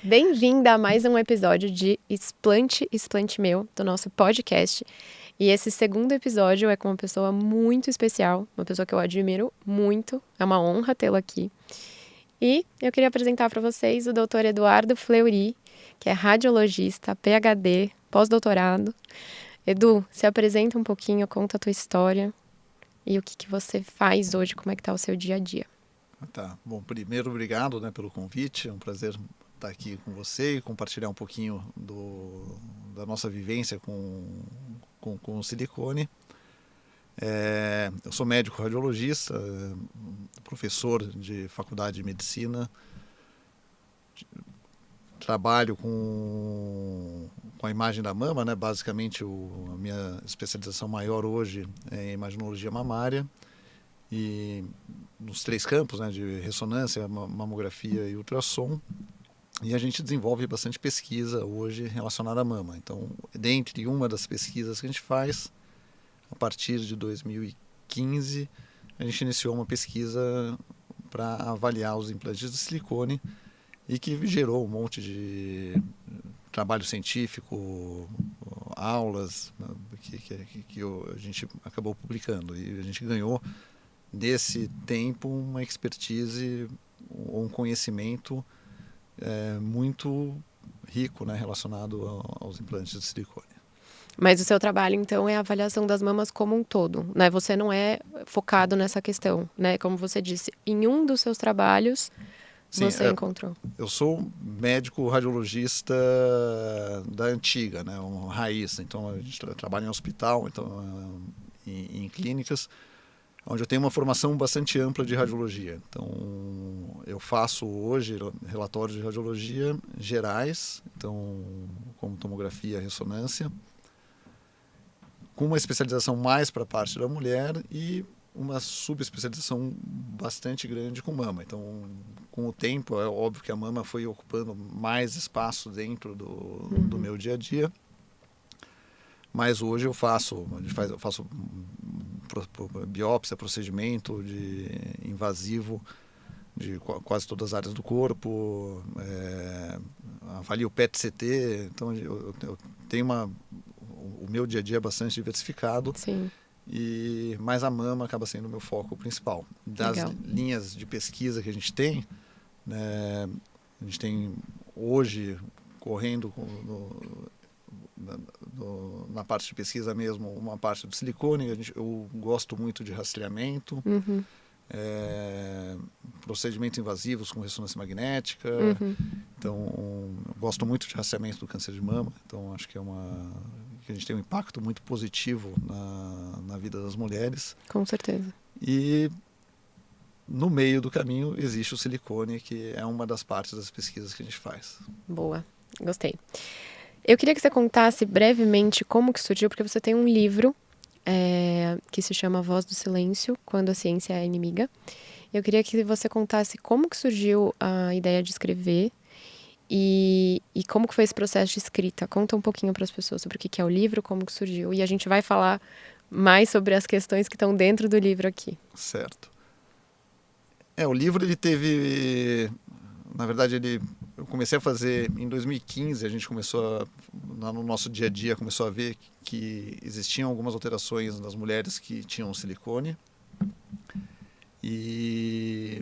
Bem-vinda a mais um episódio de Explante, Explante Meu, do nosso podcast. E esse segundo episódio é com uma pessoa muito especial, uma pessoa que eu admiro muito, é uma honra tê-la aqui. E eu queria apresentar para vocês o Dr. Eduardo Fleury, que é radiologista, PhD, pós-doutorado. Edu, se apresenta um pouquinho, conta a tua história e o que você faz hoje, como é que tá o seu dia a dia. Tá. Bom, primeiro, obrigado, né, pelo convite. É um prazer estar aqui com você e compartilhar um pouquinho da nossa vivência com o silicone. Eu sou médico radiologista, professor de faculdade de medicina. Trabalho com a imagem da mama, né? Basicamente, a minha especialização maior hoje é em imaginologia mamária. E nos 3 campos, né, de ressonância, mamografia e ultrassom. E a gente desenvolve bastante pesquisa hoje relacionada à mama. Então, dentre uma das pesquisas que a gente faz, a partir de 2015, a gente iniciou uma pesquisa para avaliar os implantes de silicone e que gerou um monte de trabalho científico, aulas, né, que a gente acabou publicando. E a gente ganhou desse tempo uma expertise ou um conhecimento muito rico, né, relacionado aos implantes de silicone. Mas o seu trabalho, então, é a avaliação das mamas como um todo, né? Você não é focado nessa questão, né? Como você disse, em um dos seus trabalhos, Sim, você encontrou. eu sou médico radiologista da antiga, né, um raiz. Então, a gente trabalha em hospital, então, em clínicas, onde eu tenho uma formação bastante ampla de radiologia. Então, eu faço hoje relatórios de radiologia gerais, então, como tomografia, ressonância, com uma especialização mais para a parte da mulher e uma subespecialização bastante grande com mama. Então, com o tempo, é óbvio que a mama foi ocupando mais espaço dentro do meu dia a dia. Mas hoje eu faço biópsia, procedimento invasivo de quase todas as áreas do corpo, avalio PET-CT, então eu tenho o meu dia a dia é bastante diversificado. Sim. Mas a mama acaba sendo o meu foco principal. Das Legal. linhas de pesquisa que a gente tem, né, a gente tem hoje correndo na parte de pesquisa mesmo, uma parte do silicone. Eu gosto muito de rastreamento, procedimentos invasivos com ressonância magnética. Então, eu gosto muito de rastreamento do câncer de mama. Então, acho que que a gente tem um impacto muito positivo na vida das mulheres. Com certeza. E no meio do caminho existe o silicone, que é uma das partes das pesquisas que a gente faz. Boa, gostei. Eu queria que você contasse brevemente como que surgiu, porque você tem um livro que se chama Voz do Silêncio, Quando a Ciência é a Inimiga. Eu queria que você contasse como que surgiu a ideia de escrever e como que foi esse processo de escrita. Conta um pouquinho para as pessoas sobre o que é o livro, como que surgiu. E a gente vai falar mais sobre as questões que estão dentro do livro aqui. Certo. O livro ele teve... Na verdade, eu comecei a fazer em 2015, a gente começou no nosso dia a dia, começou a ver que existiam algumas alterações nas mulheres que tinham silicone. E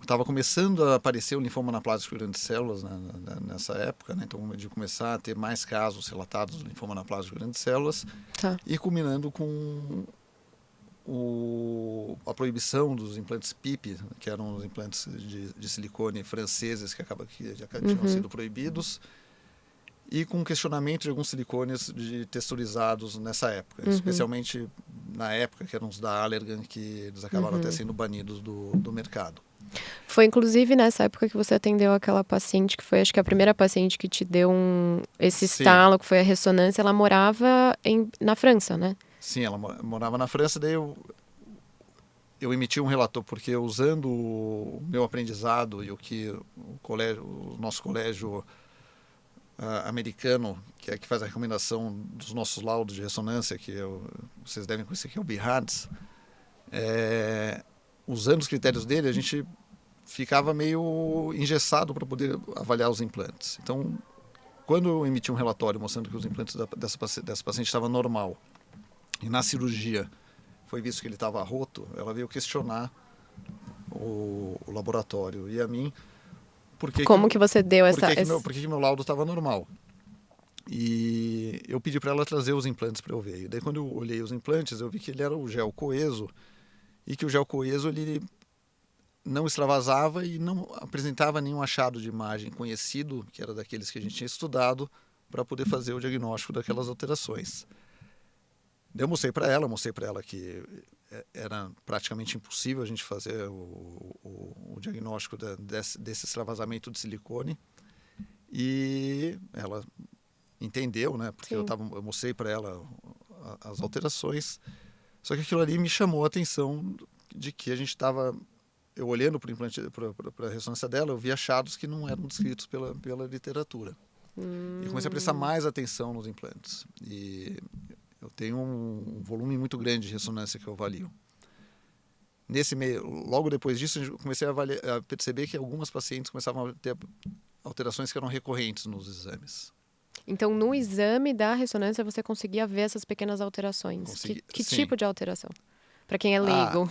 estava começando a aparecer o linfoma anaplásico de grandes células nessa época, né? Então, de começar a ter mais casos relatados do linfoma anaplásico de grandes células. Tá. E culminando com a proibição dos implantes PIP, que eram os implantes de silicone franceses que tinham sido proibidos, e com questionamento de alguns silicones texturizados nessa época, especialmente na época que eram os da Allergan, que eles acabaram até sendo banidos do mercado. Foi inclusive nessa época que você atendeu aquela paciente que foi, acho que a primeira paciente que te deu esse estalo, que foi a ressonância. Ela morava na França, né? Sim, ela morava na França. Daí eu emiti um relatório, porque usando o meu aprendizado e o que o nosso colégio americano, que faz a recomendação dos nossos laudos de ressonância, vocês devem conhecer, que é o BIRADS, usando os critérios dele, a gente ficava meio engessado para poder avaliar os implantes. Então, quando eu emiti um relatório mostrando que os implantes dessa paciente estavam normal, e na cirurgia foi visto que ele estava roto, ela veio questionar o laboratório e a mim Como que você deu essa... por que meu laudo estava normal. E eu pedi para ela trazer os implantes para eu ver. E daí quando eu olhei os implantes, eu vi que ele era o gel coeso e que o gel coeso ele não extravasava e não apresentava nenhum achado de imagem conhecido, que era daqueles que a gente tinha estudado, para poder fazer o diagnóstico daquelas alterações. Eu mostrei para ela que era praticamente impossível a gente fazer o diagnóstico desse extravasamento de silicone. E ela entendeu, né? Porque eu mostrei para ela as alterações. Só que aquilo ali me chamou a atenção de que a gente estava... Eu olhando para a ressonância dela, eu vi achados que não eram descritos pela literatura. E comecei a prestar mais atenção nos implantes. E eu tenho um volume muito grande de ressonância que eu avalio. Logo depois disso, eu comecei a perceber que algumas pacientes começavam a ter alterações que eram recorrentes nos exames. Então, no exame da ressonância, você conseguia ver essas pequenas alterações. Que tipo de alteração? Para quem é leigo.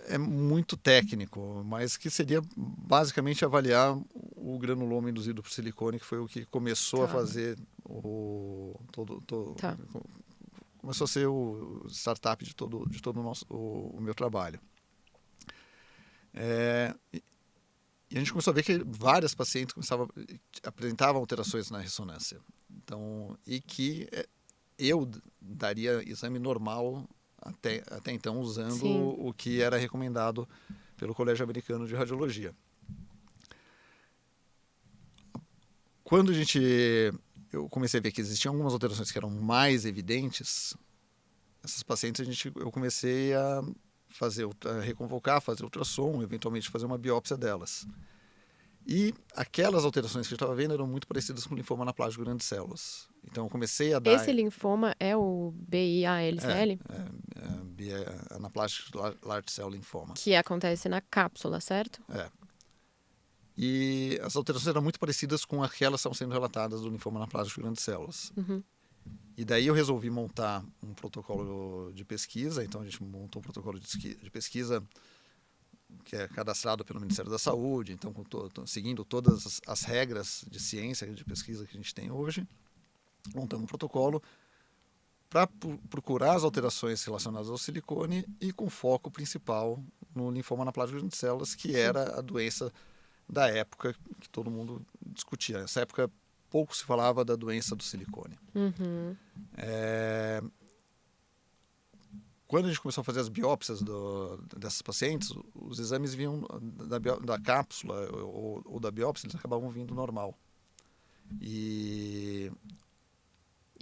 É muito técnico, mas que seria basicamente avaliar o granuloma induzido por silicone, que foi o que começou a fazer começou a ser o startup de todo o meu trabalho. E a gente começou a ver que várias pacientes apresentavam alterações na ressonância. Então, e que eu daria exame normal até então, usando o que era recomendado pelo Colégio Americano de Radiologia. Quando eu comecei a ver que existiam algumas alterações que eram mais evidentes, essas pacientes eu comecei a reconvocar, fazer ultrassom, eventualmente fazer uma biópsia delas. E aquelas alterações que eu estava vendo eram muito parecidas com linfoma anaplásico de grandes células. Então eu comecei a dar... Esse linfoma é o BIALCL? Anaplásico Large Cell Linfoma. Que acontece na cápsula, certo? E as alterações eram muito parecidas com aquelas que estavam sendo relatadas do linfoma anaplásico de grandes células. Uhum. E daí eu resolvi montar um protocolo de pesquisa. Então a gente montou um protocolo de pesquisa que é cadastrado pelo Ministério da Saúde, então seguindo todas as regras de ciência, de pesquisa que a gente tem hoje, montamos um protocolo para procurar as alterações relacionadas ao silicone e com foco principal no linfoma anaplásico de grandes células, que era a doença da época que todo mundo discutia. Nessa época pouco se falava da doença do silicone. Uhum. Quando a gente começou a fazer as biópsias dessas pacientes, os exames vinham da cápsula ou da biópsia, eles acabavam vindo normal. E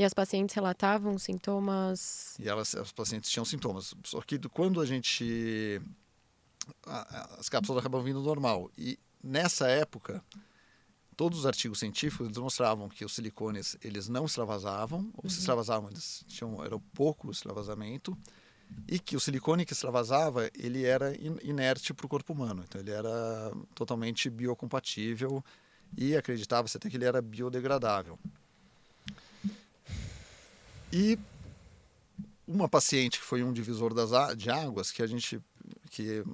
as pacientes relatavam sintomas? As pacientes tinham sintomas. Só que quando as cápsulas acabavam vindo normal. E nessa época, todos os artigos científicos demonstravam que os silicones eles não extravasavam, ou se extravasavam, era pouco extravasamento, e que o silicone que extravasava, ele era inerte para o corpo humano. Então, ele era totalmente biocompatível e acreditava-se até que ele era biodegradável. E uma paciente que foi um divisor de águas, que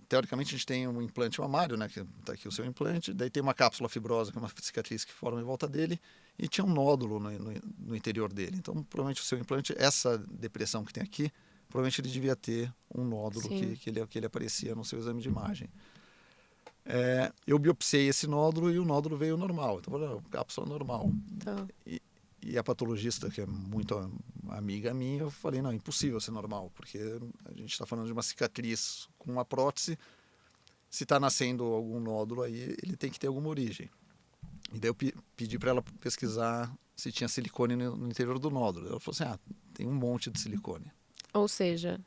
teoricamente a gente tem um implante mamário, né, que está aqui o seu implante, daí tem uma cápsula fibrosa, que é uma cicatriz que forma em volta dele, e tinha um nódulo no interior dele. Então, provavelmente o seu implante, essa depressão que tem aqui, provavelmente ele devia ter um nódulo que ele aparecia no seu exame de imagem. Eu biopsiei esse nódulo e o nódulo veio normal. Então, olha, cápsula normal. Tá. E a patologista, que é muito amiga minha, eu falei, não, é impossível ser normal, porque a gente está falando de uma cicatriz com uma prótese, se está nascendo algum nódulo aí, ele tem que ter alguma origem. E daí eu pedi para ela pesquisar se tinha silicone no interior do nódulo. Ela falou assim, tem um monte de silicone. Ou seja,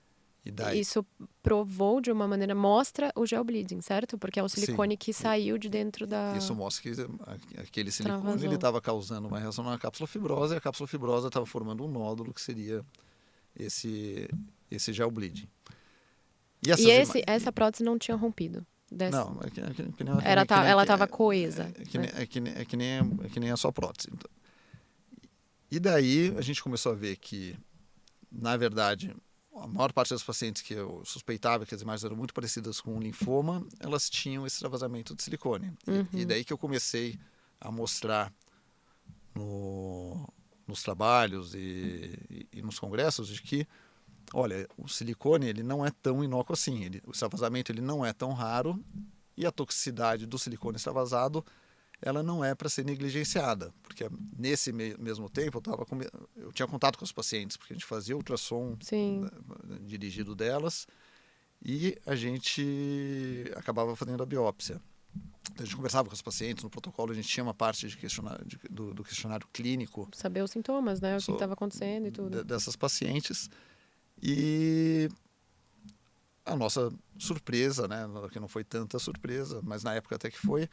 daí, isso provou de uma maneira, mostra o gel bleeding, certo? Porque é o silicone que saiu de dentro da... Isso mostra que aquele silicone ele estava causando uma reação na cápsula fibrosa, e a cápsula fibrosa estava formando um nódulo que seria esse gel bleeding. E essa prótese não tinha rompido? Não, Ela estava coesa. É que nem a sua prótese. E daí a gente começou a ver que, na verdade, a maior parte das pacientes que eu suspeitava que as imagens eram muito parecidas com linfoma, elas tinham esse extravasamento de silicone. E daí que eu comecei a mostrar nos trabalhos e nos congressos de que, olha, o silicone ele não é tão inócuo assim, o extravasamento ele não é tão raro e a toxicidade do silicone extravasado ela não é para ser negligenciada, porque nesse mesmo tempo eu tinha contato com os pacientes, porque a gente fazia ultrassom dirigido delas e a gente acabava fazendo a biópsia. Então, a gente conversava com os pacientes, no protocolo a gente tinha uma parte do questionário clínico. Saber os sintomas, né? O que estava acontecendo e tudo. Dessas pacientes. E a nossa surpresa, né, que não foi tanta surpresa, mas na época até que foi,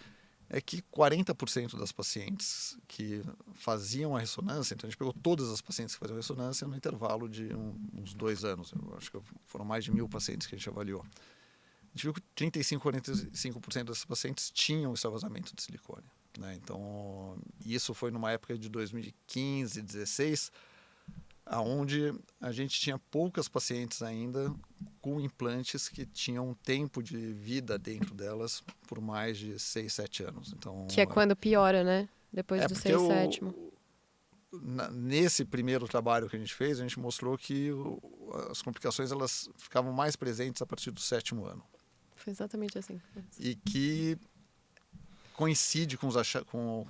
é que 40% das pacientes que faziam a ressonância, então a gente pegou todas as pacientes que faziam a ressonância no intervalo de uns 2 anos, eu acho que foram mais de 1.000 pacientes que a gente avaliou. A gente viu que 45% dessas pacientes tinham extravasamento de silicone, né? Então, isso foi numa época de 2015, 2016, aonde a gente tinha poucas pacientes ainda com implantes que tinham um tempo de vida dentro delas por mais de 6, 7 anos. Então, que é quando piora, né? Depois do 6, 7. Nesse primeiro trabalho que a gente fez, a gente mostrou que as complicações elas ficavam mais presentes a partir do 7º ano. Foi exatamente assim. E que coincide com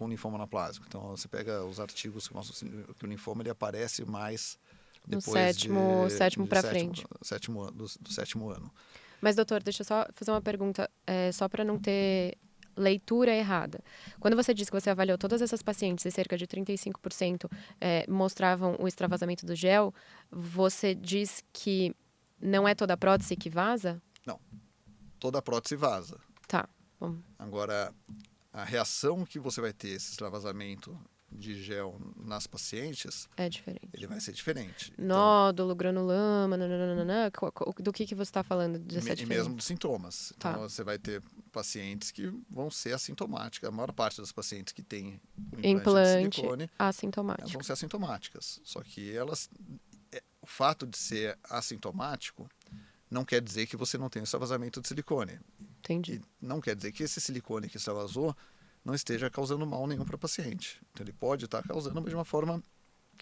o linfoma anaplásico. Então, você pega os artigos que mostram que o linfoma ele aparece mais depois no sétimo para frente. Do 7º ano. Mas, doutor, deixa eu só fazer uma pergunta, só para não ter leitura errada. Quando você disse que você avaliou todas essas pacientes e cerca de 35% mostravam o extravasamento do gel, você diz que não é toda a prótese que vaza? Não. Toda a prótese vaza. Tá. Bom. Agora, a reação que você vai ter esse extravasamento de gel nas pacientes é diferente. Ele vai ser diferente. Nódulo, granuloma, nananana, do que você está falando dessa diferença? E mesmo dos sintomas. Então, tá. Você vai ter pacientes que vão ser assintomáticas. A maior parte das pacientes que têm implante de silicone assintomático. vão ser assintomáticas. Só que o fato de ser assintomático não quer dizer que você não tenha extravasamento de silicone. Entendi. E não quer dizer que esse silicone que extravasou não esteja causando mal nenhum para o paciente. Então, ele pode estar causando, mas de uma forma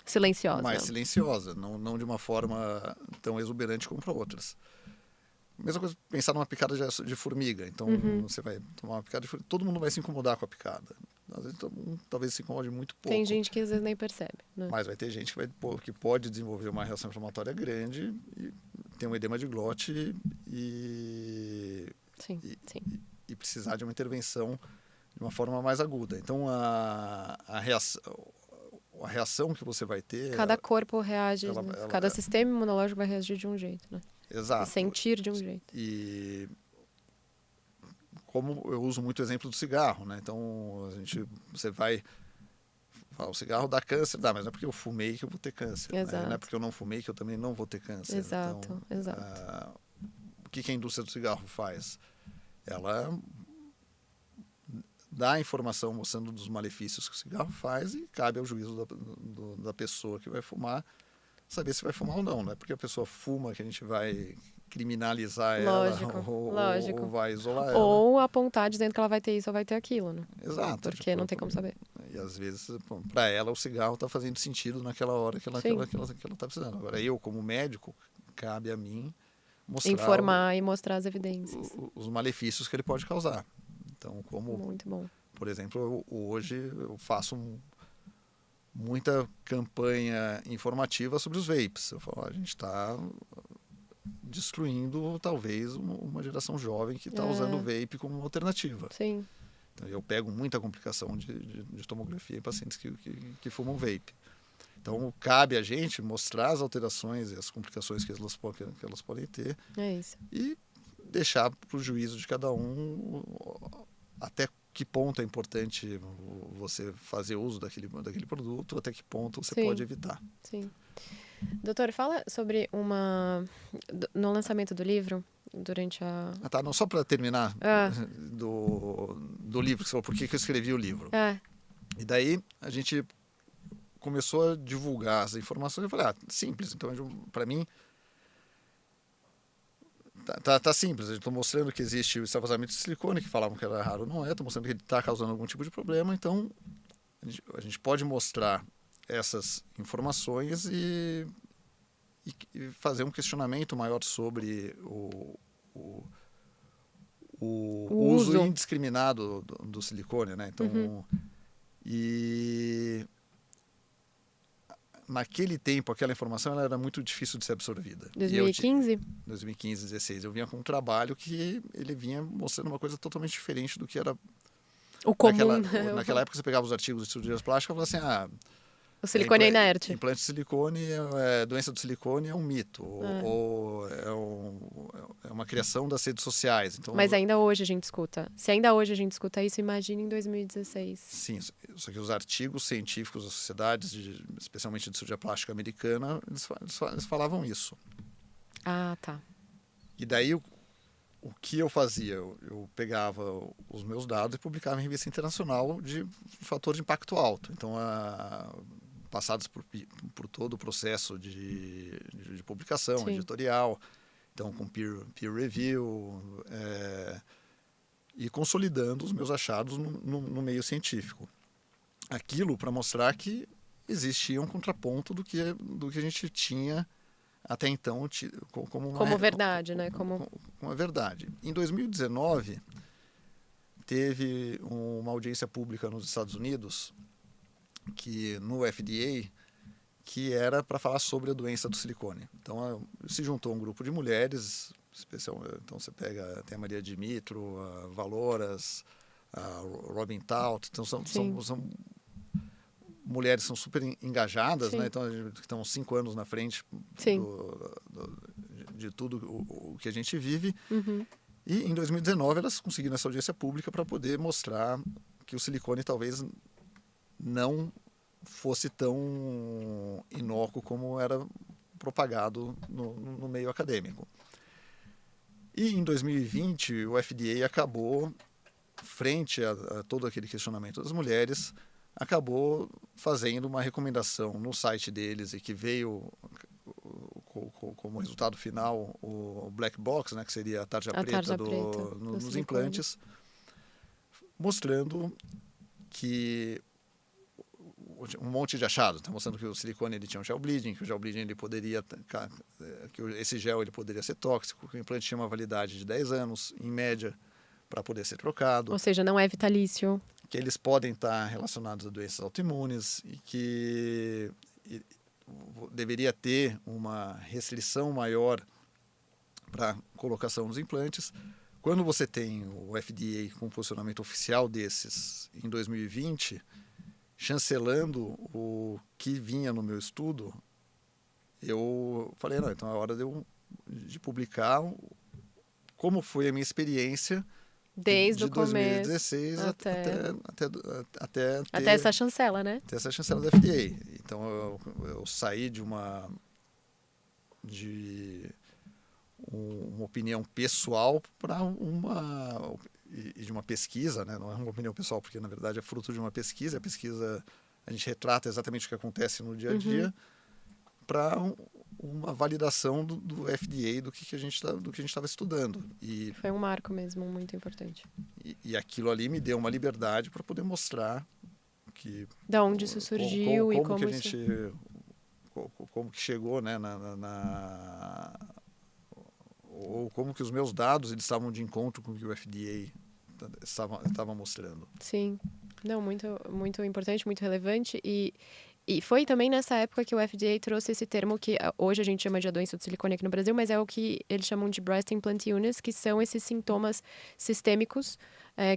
silenciosa. Mais silenciosa, não de uma forma tão exuberante como para outras. Mesma coisa, pensar numa picada de formiga. Então, você vai tomar uma picada de formiga, todo mundo vai se incomodar com a picada. Às vezes, talvez se incomode muito pouco. Tem gente que às vezes nem percebe, né? Mas vai ter gente que pode desenvolver uma reação inflamatória grande e ter um edema de glote e precisar de uma intervenção de uma forma mais aguda. Então, a reação que você vai ter... Cada corpo reage, cada sistema imunológico vai reagir de um jeito, né? Exato. E sentir de um jeito. E como eu uso muito o exemplo do cigarro, né? Então, você vai... O cigarro dá câncer, mas não é porque eu fumei que eu vou ter câncer. Exato. Né? Não é porque eu não fumei que eu também não vou ter câncer. Exato, então, exato. O que a indústria do cigarro faz? Ela dá a informação mostrando dos malefícios que o cigarro faz e cabe ao juízo da pessoa que vai fumar saber se vai fumar ou não. Não é porque a pessoa fuma que a gente vai criminalizar lógico, ela ou vai isolar ela. Ou apontar dizendo que ela vai ter isso ou vai ter aquilo, né? Exato. Porque não tem como saber. E às vezes, para ela, o cigarro está fazendo sentido naquela hora que ela está precisando. Agora, eu, como médico, cabe a mim mostrar... Informar e mostrar as evidências. Os malefícios que ele pode causar. Então, muito bom. Por exemplo, hoje eu faço muita campanha informativa sobre os vapes. Eu falo, a gente está destruindo talvez uma geração jovem que está usando o vape como uma alternativa. Sim. Então, eu pego muita complicação de tomografia em pacientes que fumam vape. Então, cabe a gente mostrar as alterações e as complicações que elas podem ter. É isso. E deixar para o juízo de cada um até que ponto é importante você fazer uso daquele produto, até que ponto você Sim. pode evitar. Sim. Doutor, fala sobre no lançamento do livro, durante a... Tá, não, só para terminar Ah, do livro, que você falou, por que eu escrevi o livro. ah, E daí a gente começou a divulgar as informações. Eu falei, simples. Então, para mim, tá simples. Eu estou mostrando que existe o extravasamento de silicone, que falavam que era raro, não é. Estou mostrando que ele está causando algum tipo de problema. Então, a gente pode mostrar essas informações e fazer um questionamento maior sobre o uso indiscriminado do silicone, né? Então, e naquele tempo, aquela informação ela era muito difícil de ser absorvida. 2015? 2015, 2016. Eu vinha com um trabalho que ele vinha mostrando uma coisa totalmente diferente do que era... O comum. Naquela época, você pegava os artigos de cirurgias plásticas e falava assim, o silicone é inerte. Implante de silicone, doença do silicone é um mito, ou é uma criação das redes sociais. Então, mas ainda hoje a gente escuta. Se ainda hoje a gente escuta isso, imagine em 2016. Sim, só que os artigos científicos das sociedades, especialmente de cirurgia plástica americana, eles falavam isso. Ah, tá. E daí, o que eu fazia? Eu pegava os meus dados e publicava em revista internacional de fator de impacto alto. Então, passados por todo o processo de publicação, Sim. editorial, então com peer review, e consolidando os meus achados no meio científico. Aquilo para mostrar que existia um contraponto do que a gente tinha até então como verdade, né? Como a verdade. Em 2019, teve uma audiência pública nos Estados Unidos, no FDA, que era para falar sobre a doença do silicone. Então, se juntou um grupo de mulheres, então você tem a Maria Dimitro, a Valoras, a Robin Taut, então são mulheres que são super engajadas, né? Então, que estão 5 anos na frente de tudo o que a gente vive. E em 2019 elas conseguiram essa audiência pública para poder mostrar que o silicone talvez não fosse tão inócuo como era propagado no meio acadêmico. E em 2020 o FDA acabou, frente a todo aquele questionamento das mulheres, acabou fazendo uma recomendação no site deles e que veio como resultado final o black box, né, que seria a tarja preta nos implantes, mostrando que um monte de achados, tá mostrando que o silicone ele tinha um gel bleeding, que o gel bleeding ele poderia, que esse gel ele poderia ser tóxico, que o implante tinha uma validade de 10 anos em média para poder ser trocado. Ou seja, não é vitalício. Que eles podem estar relacionados a doenças autoimunes e que deveria ter uma restrição maior para colocação dos implantes. Quando você tem o FDA com um posicionamento oficial desses em 2020, chancelando o que vinha no meu estudo, eu falei, não, então é hora de publicar como foi a minha experiência desde de o começo 2016 até essa chancela, né? Até essa chancela da FDA. Então eu saí de uma opinião pessoal para de uma pesquisa, né? Não é uma opinião pessoal, porque na verdade é fruto de uma pesquisa. A pesquisa, a gente retrata exatamente o que acontece no dia a dia para uma validação do FDA do que a gente estava estudando. E foi um marco mesmo, muito importante. E aquilo ali me deu uma liberdade para poder mostrar que da onde isso surgiu e como que a gente como que chegou, né, ou como que os meus dados eles estavam de encontro com o que o FDA estava mostrando. Sim, não, muito muito importante, muito relevante e foi também nessa época que o FDA trouxe esse termo que hoje a gente chama de doença do silicone aqui no Brasil, mas é o que eles chamam de breast implant illness, que são esses sintomas sistêmicos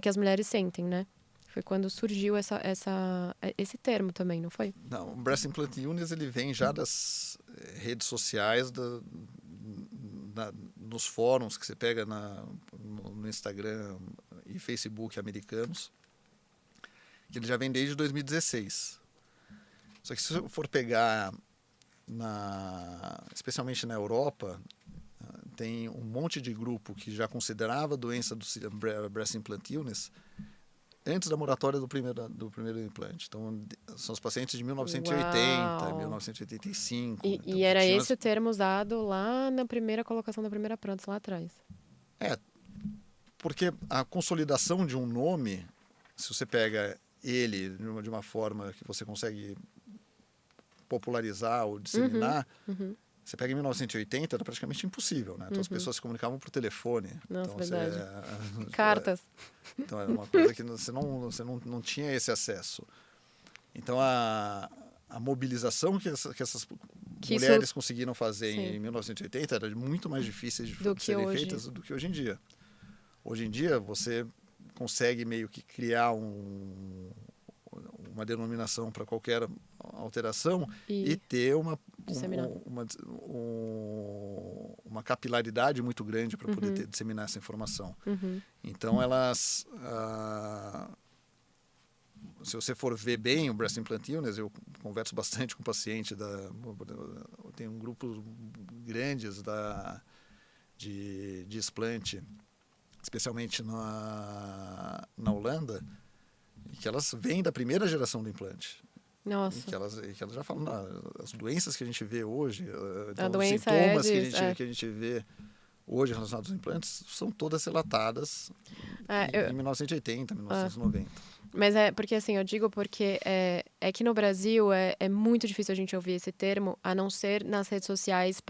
que as mulheres sentem, né? Foi quando surgiu esse termo também, não foi? Não, o breast implant illness ele vem já das redes sociais, nos fóruns que você pega no Instagram e Facebook americanos. que ele já vem desde 2016. Só que se você for pegar, especialmente na Europa, tem um monte de grupo que já considerava a doença do breast implant illness antes da moratória do primeiro implante. Então, são os pacientes de 1980, Uau. 1985. E, Então, e era esse o termo usado lá na primeira colocação da primeira prótese, lá atrás. Porque a consolidação de um nome, se você pega ele de uma forma que você consegue popularizar ou disseminar, você pega em 1980, era praticamente impossível, né? Então as pessoas se comunicavam por telefone. Nossa, Então, verdade. Cartas. Então era uma coisa que você não tinha esse acesso. Então a mobilização que essas mulheres conseguiram fazer em 1980 era muito mais difícil de serem feitas do que hoje em dia. Hoje em dia você consegue meio que criar uma denominação para qualquer alteração e ter uma capilaridade muito grande para poder disseminar essa informação. Então elas, se você for ver bem o breast implant illness, eu converso bastante com o paciente, eu tenho grupos grandes de explante, especialmente na Holanda, que elas vêm da primeira geração do implante. Nossa. E que elas já falam, as doenças que a gente vê hoje, então, os sintomas que a gente vê hoje relacionados aos implantes, são todas relatadas em 1980, 1990. Mas é porque, assim, eu digo porque é que no Brasil é muito difícil a gente ouvir esse termo, a não ser nas redes sociais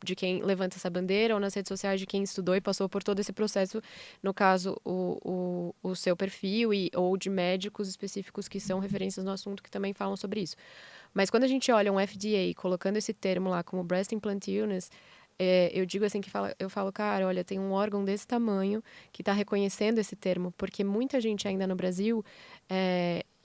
de quem levanta essa bandeira ou nas redes sociais de quem estudou e passou por todo esse processo, no caso, o seu perfil ou de médicos específicos que são referências no assunto que também falam sobre isso. Mas quando a gente olha um FDA colocando esse termo lá como Breast Implant Illness, eu digo assim eu falo, cara, olha, tem um órgão desse tamanho que está reconhecendo esse termo, porque muita gente ainda no Brasil,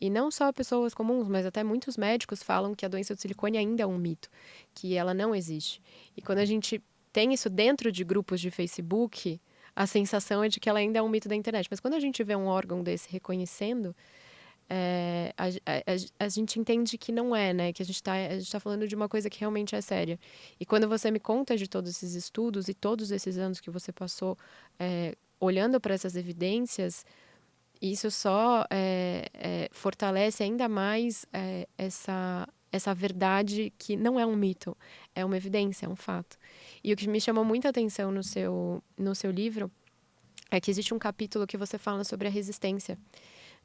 e não só pessoas comuns, mas até muitos médicos falam que a doença do silicone ainda é um mito, que ela não existe. E quando a gente tem isso dentro de grupos de Facebook, a sensação é de que ela ainda é um mito da internet. Mas quando a gente vê um órgão desse reconhecendo, a gente entende que não é, né? Que a gente tá falando de uma coisa que realmente é séria. E quando você me conta de todos esses estudos e todos esses anos que você passou olhando para essas evidências, isso só fortalece ainda mais essa verdade que não é um mito, é uma evidência, é um fato. E o que me chamou muita atenção no seu livro é que existe um capítulo que você fala sobre a resistência,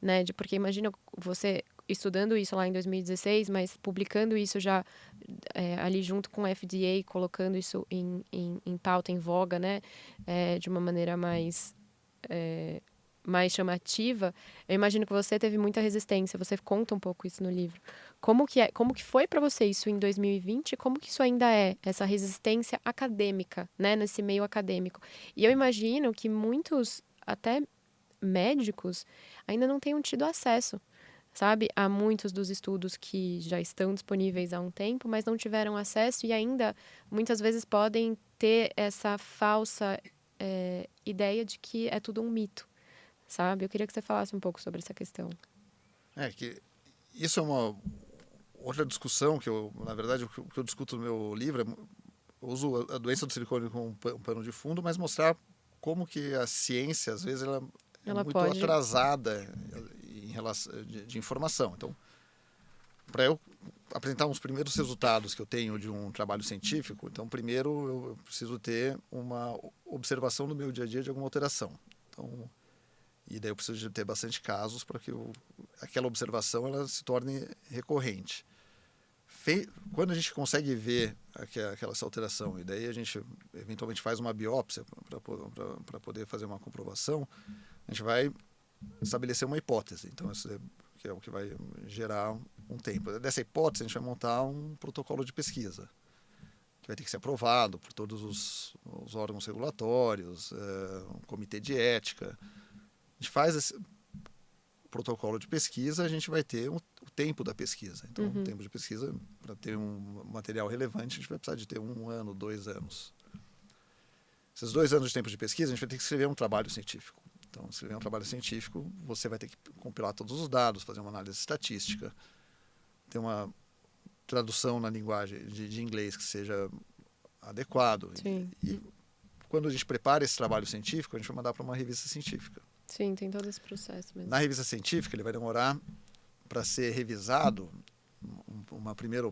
né? Porque imagina você estudando isso lá em 2016, mas publicando isso já ali junto com o FDA, colocando isso em pauta, em voga, né? De uma maneira mais chamativa. Eu imagino que você teve muita resistência. Você conta um pouco isso no livro. Como que foi para você isso em 2020? Como que isso ainda é, essa resistência acadêmica, né? Nesse meio acadêmico. E eu imagino que muitos, até médicos, ainda não tenham tido acesso, sabe, a muitos dos estudos que já estão disponíveis há um tempo, mas não tiveram acesso e ainda muitas vezes podem ter essa falsa ideia de que é tudo um mito, sabe? Eu queria que você falasse um pouco sobre essa questão. Que isso é uma outra discussão que na verdade, o que eu discuto no meu livro eu uso a doença do silicone como um pano de fundo, mas mostrar como que a ciência, às vezes, ela muito atrasada em relação de informação. Então, para eu apresentar uns primeiros resultados que eu tenho de um trabalho científico, então primeiro eu preciso ter uma observação no meu dia a dia de alguma alteração. Então, e daí eu preciso de ter bastante casos para que aquela observação ela se torne recorrente. Quando a gente consegue ver aquela alteração e daí a gente eventualmente faz uma biópsia para poder fazer uma comprovação, a gente vai estabelecer uma hipótese. Então, isso que é o que vai gerar um tempo. Dessa hipótese, a gente vai montar um protocolo de pesquisa, que vai ter que ser aprovado por todos os órgãos regulatórios, um comitê de ética. A gente faz esse protocolo de pesquisa, a gente vai ter o tempo da pesquisa. Então, o tempo de pesquisa, para ter um material relevante, a gente vai precisar de ter 1 ano, 2 anos. Esses 2 anos de tempo de pesquisa, a gente vai ter que escrever um trabalho científico. Então, se é um trabalho científico, você vai ter que compilar todos os dados, fazer uma análise estatística, ter uma tradução na linguagem de inglês que seja adequado. Sim. E quando a gente prepara esse trabalho científico, a gente vai mandar para uma revista científica. Sim, tem todo esse processo mesmo. Na revista científica, ele vai demorar para ser revisado, uma primeira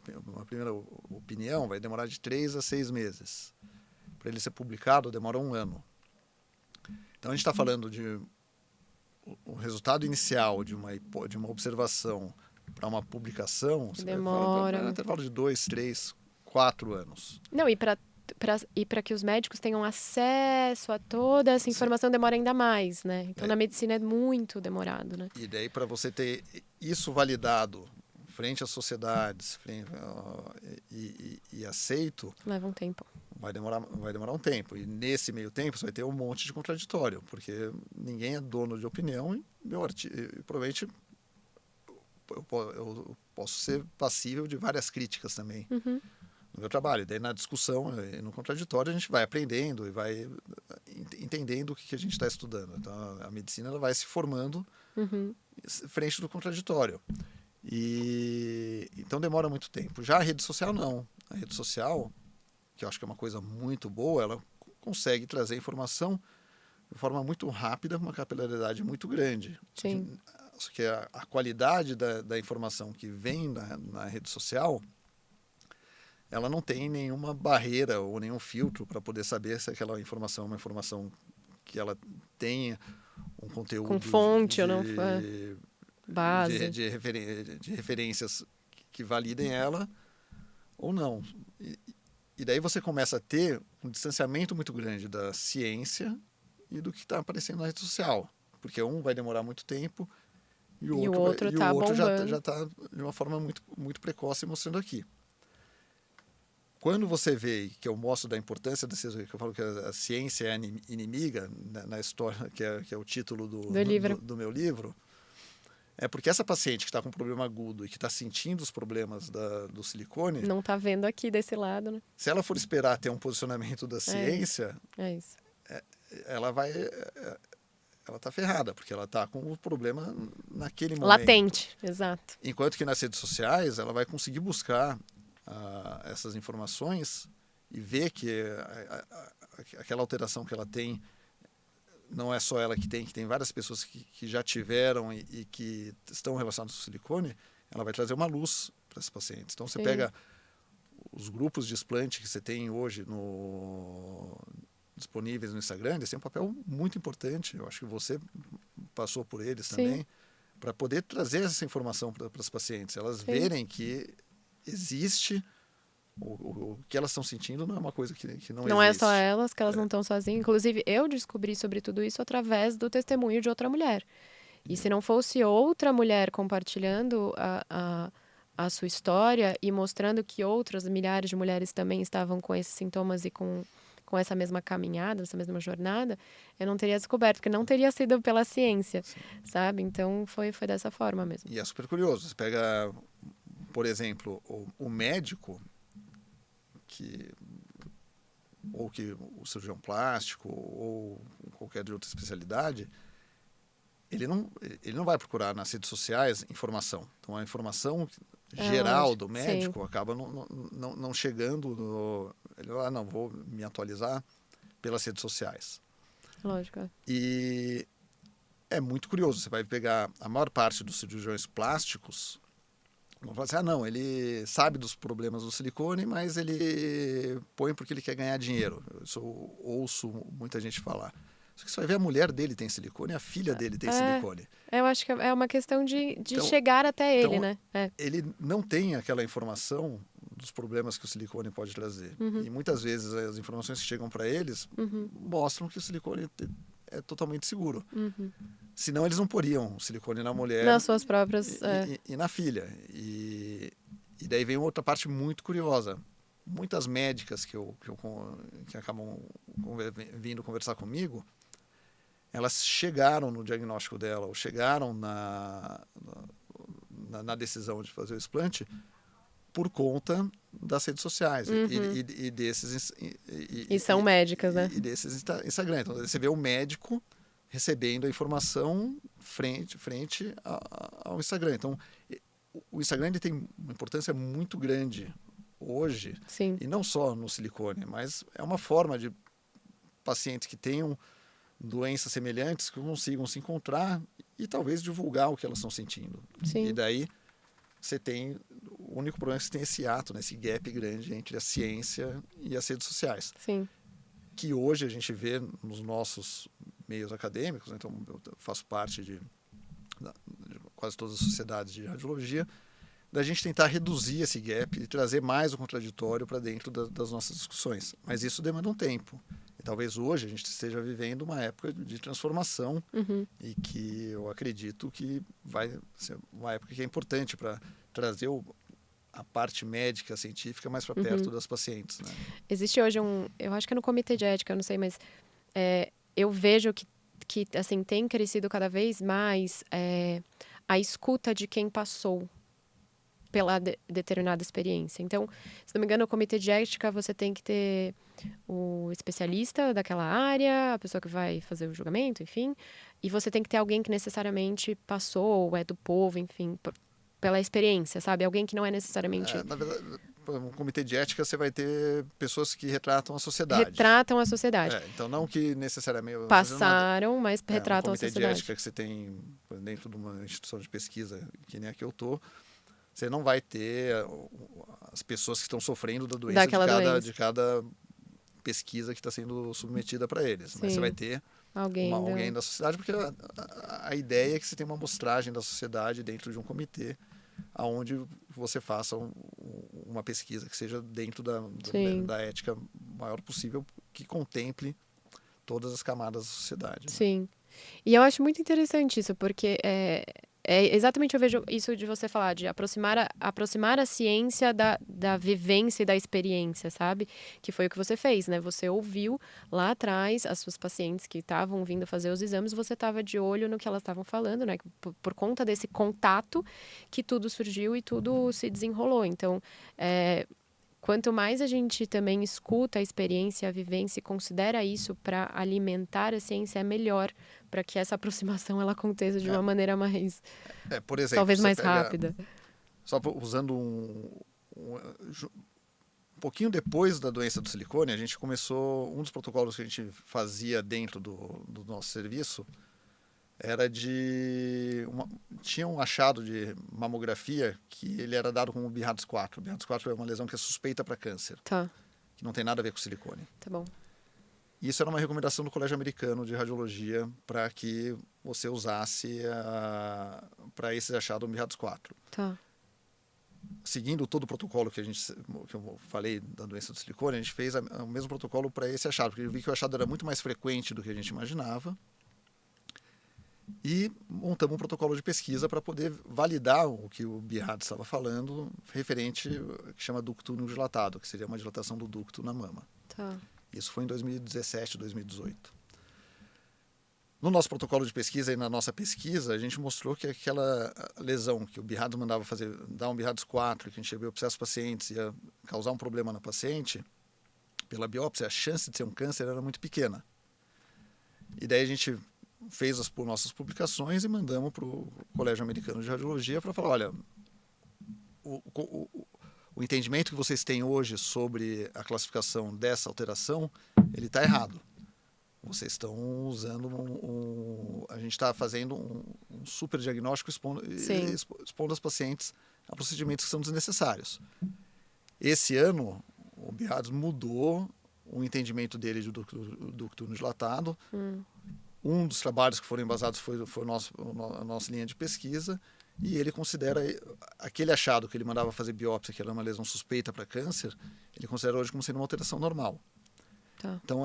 opinião vai demorar de 3 a 6 meses. Para ele ser publicado, demora 1 ano. Então, a gente está falando de o resultado inicial de uma observação para uma publicação, Demora. Um intervalo de 2, 3, 4 anos. Não, e para que os médicos tenham acesso a toda essa informação demora ainda mais, né? Então, na medicina é muito demorado, né? E daí, para você ter isso validado frente às sociedades e aceito, leva um tempo. Vai demorar um tempo. E nesse meio tempo você vai ter um monte de contraditório, porque ninguém é dono de opinião e provavelmente eu posso ser passível de várias críticas também no meu trabalho. E daí na discussão e no contraditório a gente vai aprendendo e vai entendendo o que a gente está estudando. Então a medicina ela vai se formando frente do contraditório. E então demora muito tempo. Já a rede social não. A rede social, que eu acho que é uma coisa muito boa, ela consegue trazer informação de forma muito rápida, com uma capilaridade muito grande. Sim. Só que a qualidade da informação que vem na rede social, ela não tem nenhuma barreira ou nenhum filtro para poder saber se aquela informação é uma informação que ela tenha um conteúdo com fonte ou não base de referências que validem ela ou não. E daí você começa a ter um distanciamento muito grande da ciência e do que está aparecendo na rede social. Porque um vai demorar muito tempo e o outro já está de uma forma muito, muito precoce mostrando aqui. Quando você vê, que eu mostro da importância, que eu falo que a ciência é inimiga, na história, que é o título do meu livro, é porque essa paciente que está com um problema agudo e que está sentindo os problemas do silicone... Não está vendo aqui desse lado, né? Se ela for esperar ter um posicionamento da ciência... É isso. Ela está ferrada, porque ela está com o problema naquele momento. Latente, exato. Enquanto que nas redes sociais, ela vai conseguir buscar essas informações e ver que aquela alteração que ela tem não é só ela que tem várias pessoas que já tiveram e que estão relacionadas com silicone, ela vai trazer uma luz para esses pacientes. Então, você pega os grupos de explante que você tem hoje disponíveis no Instagram, eles têm um papel muito importante. Eu acho que você passou por eles também, para poder trazer essa informação para os pacientes. Elas verem que existe... O que elas estão sentindo não é uma coisa que não existe. Não é só elas, que elas não estão sozinhas. Inclusive, eu descobri sobre tudo isso através do testemunho de outra mulher. E se não fosse outra mulher compartilhando a sua história e mostrando que outras milhares de mulheres também estavam com esses sintomas e com essa mesma caminhada, essa mesma jornada, eu não teria descoberto, porque não teria sido pela ciência, sabe? Então, foi dessa forma mesmo. E é super curioso. Você pega, por exemplo, o médico... ou que o cirurgião plástico ou qualquer de outra especialidade, ele não vai procurar nas redes sociais informação. Então, a informação geral do médico acaba não chegando ele vai não, vou me atualizar pelas redes sociais. Lógico. E é muito curioso. Você vai pegar a maior parte dos cirurgiões plásticos, vão falar assim, não, ele sabe dos problemas do silicone, mas ele põe porque ele quer ganhar dinheiro. Ouço muita gente falar. Só que você vai ver, a mulher dele tem silicone, a filha dele tem silicone. Eu acho que é uma questão de chegar até ele, então, né? Ele não tem aquela informação dos problemas que o silicone pode trazer. E muitas vezes as informações que chegam para eles mostram que o silicone é totalmente seguro. Senão eles não poriam o silicone na mulher. Nas suas próprias... E na filha. E daí vem outra parte muito curiosa. Muitas médicas que acabam vindo conversar comigo, elas chegaram no diagnóstico dela, ou chegaram na decisão de fazer o explante por conta das redes sociais E são médicas, né? E desses Instagram. Então, você vê o médico recebendo a informação frente ao Instagram. Então, o Instagram ele tem uma importância muito grande hoje, Sim. e não só no silicone, mas é uma forma de pacientes que tenham doenças semelhantes que consigam se encontrar e talvez divulgar o que elas estão sentindo. Sim. E daí você tem, o único problema é que você tem esse ato, né, esse gap grande entre a ciência e as redes sociais. Sim. Que hoje a gente vê nos nossos meios acadêmicos, né? Então eu faço parte de quase todas as sociedades de radiologia, da gente tentar reduzir esse gap e trazer mais o contraditório para dentro das nossas discussões. Mas isso demanda um tempo. E talvez hoje a gente esteja vivendo uma época de transformação e que eu acredito que vai ser uma época que é importante para trazer a parte médica, científica mais para perto das pacientes. Né? Existe hoje eu acho que é no comitê de ética, eu não sei, mas eu vejo que assim, tem crescido cada vez mais a escuta de quem passou pela determinada experiência. Então, se não me engano, no comitê de ética você tem que ter o especialista daquela área, a pessoa que vai fazer o julgamento, enfim, e você tem que ter alguém que necessariamente passou, ou é do povo, enfim, pela experiência, sabe? Alguém que não é necessariamente... Na verdade, no comitê de ética você vai ter pessoas que retratam a sociedade. Retratam a sociedade. Então, não que necessariamente... Passaram, mas retratam a sociedade. No comitê de ética que você tem dentro de uma instituição de pesquisa, que nem a que eu estou, você não vai ter as pessoas que estão sofrendo da doença de cada pesquisa que está sendo submetida para eles. Sim. Mas você vai ter alguém da sociedade, porque a ideia é que você tenha uma amostragem da sociedade dentro de um comitê, onde você faça uma pesquisa que seja dentro da ética maior possível, que contemple todas as camadas da sociedade. Sim. Né? E eu acho muito interessante isso, porque exatamente eu vejo isso de você falar, de aproximar a ciência da vivência e da experiência, sabe? Que foi o que você fez, né? Você ouviu lá atrás as suas pacientes que estavam vindo fazer os exames, você estava de olho no que elas estavam falando, né? Por conta desse contato que tudo surgiu e tudo se desenrolou. Então, quanto mais a gente também escuta a experiência, a vivência e considera isso para alimentar a ciência, é melhor para que essa aproximação ela aconteça de uma maneira mais, por exemplo, talvez mais rápida. Só usando um pouquinho depois da doença do silicone, a gente começou, um dos protocolos que a gente fazia dentro do nosso serviço era tinha um achado de mamografia que ele era dado como BIRADS4. BIRADS4 é uma lesão que é suspeita para câncer. Tá. Que não tem nada a ver com silicone. Tá bom. Isso era uma recomendação do Colégio Americano de Radiologia para que você usasse para esse achado um BIRADS4. Tá. Seguindo todo o protocolo que eu falei da doença do silicone, a gente fez o mesmo protocolo para esse achado, porque eu vi que o achado era muito mais frequente do que a gente imaginava. E montamos um protocolo de pesquisa para poder validar o que o BIRADS estava falando, referente que chama ducto único dilatado, que seria uma dilatação do ducto na mama. Tá. Isso foi em 2017, 2018. No nosso protocolo de pesquisa e na nossa pesquisa, a gente mostrou que aquela lesão que o BIRADS mandava fazer, dar um BIRADS4, que a gente viu para os pacientes, ia causar um problema na paciente, pela biópsia, a chance de ser um câncer era muito pequena. E daí a gente fez as nossas publicações e mandamos para o Colégio Americano de Radiologia para falar, olha, o entendimento que vocês têm hoje sobre a classificação dessa alteração, ele está errado. Vocês estão usando a gente está fazendo um super diagnóstico expondo as pacientes a procedimentos que são desnecessários. Esse ano, o BIRADS mudou o entendimento dele de ducto único dilatado. Um dos trabalhos que foram embasados foi a nossa linha de pesquisa, e ele considera aquele achado que ele mandava fazer biópsia, que era uma lesão suspeita para câncer, ele considera hoje como sendo uma alteração normal. Tá. Então,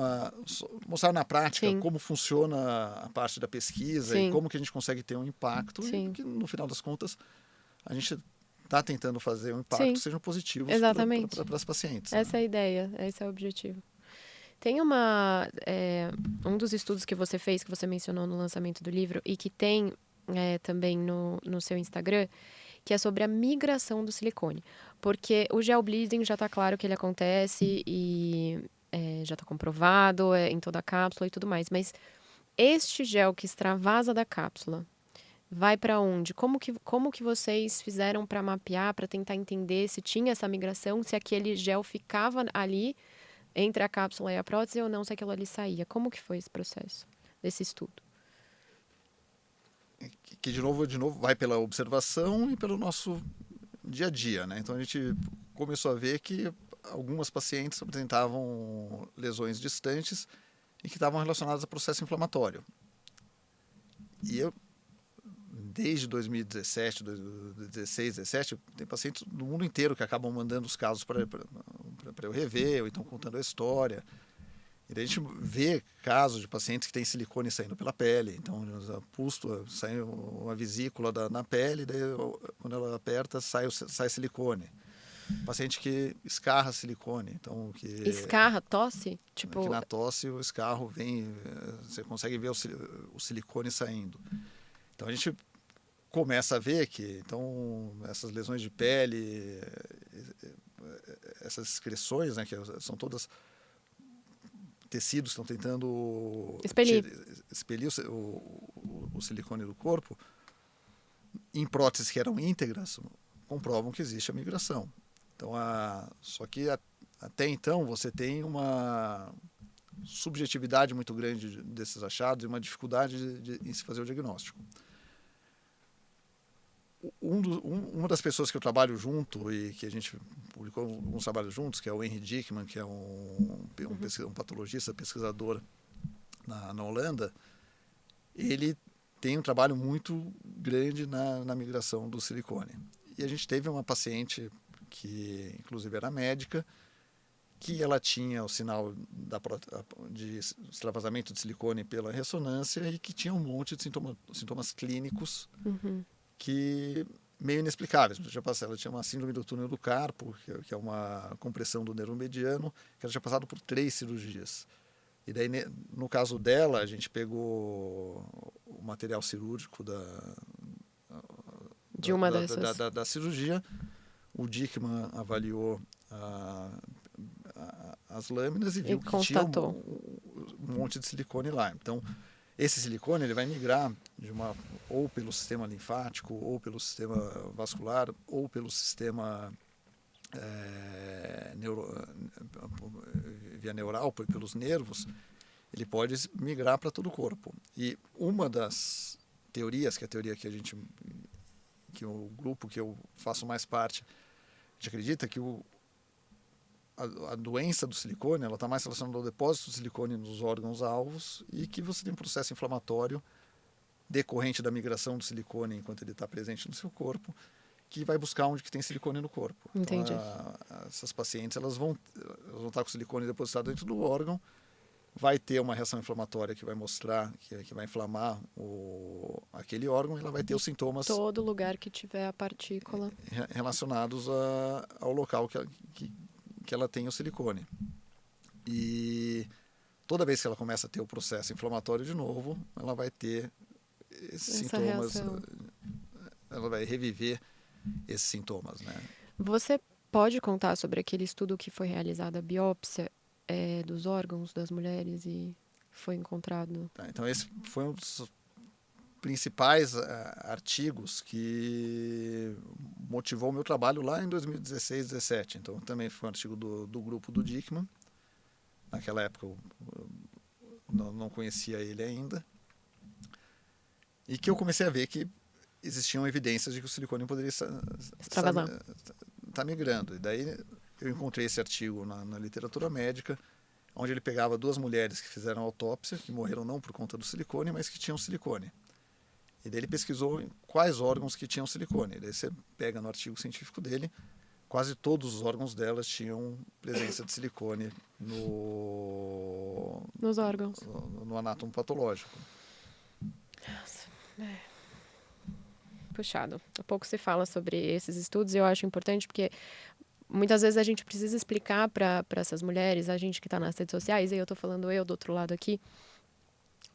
mostrar na prática como funciona a parte da pesquisa e como que a gente consegue ter um impacto, e que no final das contas a gente está tentando fazer um impacto seja positivo para as pacientes. Essa é a ideia, esse é o objetivo. Tem um dos estudos que você fez, que você mencionou no lançamento do livro, e que tem também no seu Instagram, que é sobre a migração do silicone. Porque o gel bleeding já está claro que ele acontece e já está comprovado em toda a cápsula e tudo mais. Mas este gel que extravasa da cápsula vai para onde? Como que vocês fizeram para mapear, para tentar entender se tinha essa migração, se aquele gel ficava ali entre a cápsula e a prótese ou não, se aquilo ali saía? Como que foi esse processo desse estudo? Que de novo vai pela observação e pelo nosso dia a dia, né? Então a gente começou a ver que algumas pacientes apresentavam lesões distantes e que estavam relacionadas a processo inflamatório. E eu, desde 2017, 2016, 2017, tem pacientes do mundo inteiro que acabam mandando os casos para eu rever, ou então contando a história. E daí a gente vê casos de pacientes que têm silicone saindo pela pele. Então, a pústula, sai uma vesícula na pele, daí quando ela aperta, sai silicone. Paciente que escarra silicone. Então, Escarra, tosse? Tipo... que na tosse o escarro vem, você consegue ver o silicone saindo. Então, a gente começa a ver que então, essas lesões de pele, essas excreções, né, que são todas tecidos que estão tentando expelir o silicone do corpo, em próteses que eram íntegras, comprovam que existe a migração. Então, só que até então você tem uma subjetividade muito grande desses achados e uma dificuldade em se fazer o diagnóstico. Uma das pessoas que eu trabalho junto e que a gente publicou alguns trabalhos juntos, que é o Henry Dickman, que é um patologista, pesquisador na Holanda, ele tem um trabalho muito grande na migração do silicone. E a gente teve uma paciente que, inclusive, era médica, que ela tinha o sinal de extravasamento de silicone pela ressonância e que tinha um monte de sintomas clínicos que meio inexplicáveis. Ela tinha uma síndrome do túnel do carpo, que é uma compressão do nervo mediano, que ela tinha passado por 3 cirurgias. E daí, no caso dela, a gente pegou o material cirúrgico da cirurgia. O Dickman avaliou as lâminas e viu que tinha um monte de silicone lá. Então, esse silicone ele vai migrar ou pelo sistema linfático, ou pelo sistema vascular, ou pelo sistema via neural, pelos nervos. Ele pode migrar para todo o corpo. E uma das teorias, que é a teoria que o grupo que eu faço mais parte, a gente acredita que a doença do silicone está mais relacionada ao depósito de silicone nos órgãos-alvos e que você tem um processo inflamatório decorrente da migração do silicone enquanto ele está presente no seu corpo, que vai buscar onde que tem silicone no corpo. Entendi. Então, essas pacientes elas vão estar com silicone depositado dentro do órgão, vai ter uma reação inflamatória que vai mostrar, que vai inflamar aquele órgão, e ela vai ter os sintomas... Todo lugar que tiver a partícula. Relacionados ao local que ela tem o silicone. E toda vez que ela começa a ter o processo inflamatório de novo, ela vai ter esses sintomas, reação. Ela vai reviver esses sintomas, né? Você pode contar sobre aquele estudo que foi realizado, a biópsia dos órgãos das mulheres e foi encontrado? Então esse foi um dos principais artigos que motivou o meu trabalho lá em 2016, 2017. Então também foi um artigo do grupo do Dickman. Naquela época eu não conhecia ele ainda. E que eu comecei a ver que existiam evidências de que o silicone poderia estar migrando. E daí eu encontrei esse artigo na literatura médica, onde ele pegava 2 mulheres que fizeram autópsia, que morreram não por conta do silicone, mas que tinham silicone. E daí ele pesquisou quais órgãos que tinham silicone. E daí você pega no artigo científico dele, quase todos os órgãos delas tinham presença de silicone nos órgãos. No anátomo patológico. Nossa, puxado. Pouco se fala sobre esses estudos e eu acho importante porque muitas vezes a gente precisa explicar para essas mulheres, a gente que está nas redes sociais, e eu estou falando do outro lado aqui,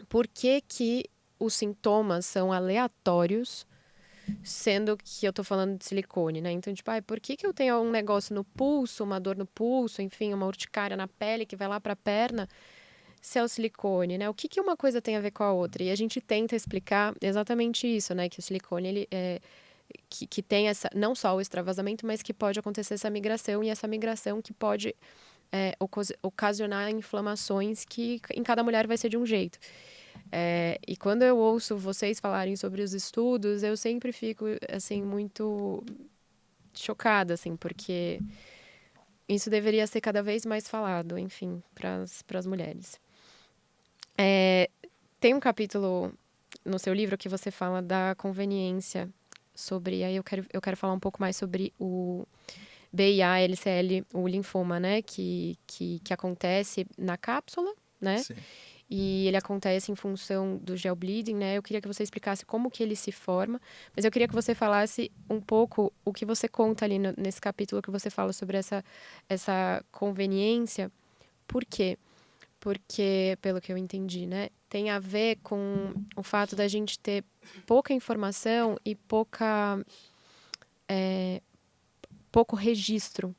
por que os sintomas são aleatórios, sendo que eu tô falando de silicone, né? Então, tipo, por que eu tenho um negócio no pulso, uma dor no pulso, enfim, uma urticária na pele que vai lá pra perna, se é o silicone, né? O que que uma coisa tem a ver com a outra? E a gente tenta explicar exatamente isso, né? Que o silicone, ele que tem essa, não só o extravasamento, mas que pode acontecer essa migração, e essa migração que pode ocasionar inflamações que em cada mulher vai ser de um jeito. E quando eu ouço vocês falarem sobre os estudos, eu sempre fico, assim, muito chocada, assim, porque isso deveria ser cada vez mais falado, enfim, para as mulheres. Tem um capítulo no seu livro que você fala da conveniência sobre... Aí eu quero falar um pouco mais sobre o BIA-LCL, o linfoma, né? Que acontece na cápsula, né? Sim. E ele acontece em função do gel bleeding, né? Eu queria que você explicasse como que ele se forma, mas eu queria que você falasse um pouco o que você conta ali nesse capítulo que você fala sobre essa conveniência. Por quê? Porque, pelo que eu entendi, né, tem a ver com o fato da gente ter pouca informação e pouco registro.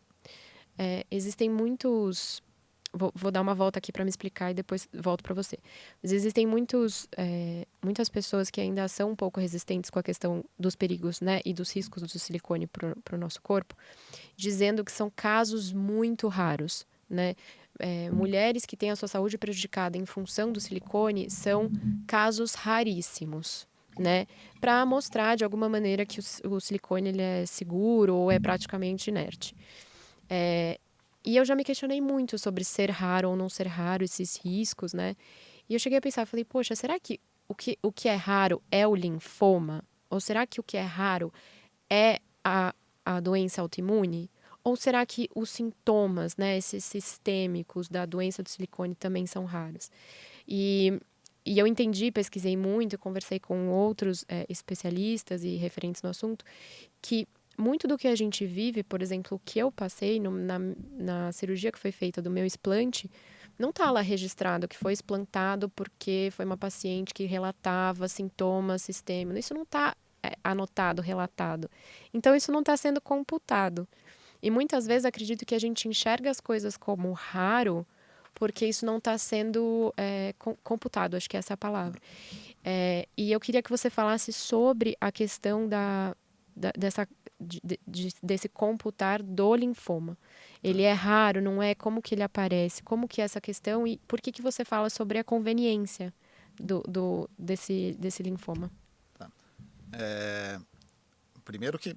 Existem muitos... Vou dar uma volta aqui para me explicar e depois volto para você. Mas existem muitas pessoas que ainda são um pouco resistentes com a questão dos perigos, né, e dos riscos do silicone para o nosso corpo, dizendo que são casos muito raros, né? Mulheres que têm a sua saúde prejudicada em função do silicone são casos raríssimos, né? Para mostrar de alguma maneira que o silicone ele é seguro ou é praticamente inerte. E eu já me questionei muito sobre ser raro ou não ser raro, esses riscos, né? E eu cheguei a pensar, falei, poxa, será que o que é raro é o linfoma? Ou será que o que é raro é a doença autoimune? Ou será que os sintomas, né, esses sistêmicos da doença do silicone também são raros? E eu entendi, pesquisei muito, conversei com outros especialistas e referentes no assunto, que muito do que a gente vive, por exemplo, o que eu passei na cirurgia que foi feita do meu explante, não está lá registrado que foi explantado porque foi uma paciente que relatava sintomas sistêmicos. Isso não está anotado, relatado. Então, isso não está sendo computado. E muitas vezes acredito que a gente enxerga as coisas como raro porque isso não está sendo computado, acho que essa é a palavra. E eu queria que você falasse sobre a questão desse computar do linfoma. Ele é raro, não é? Como que ele aparece? Como que é essa questão? E por que você fala sobre a conveniência desse linfoma? Tá. Primeiro que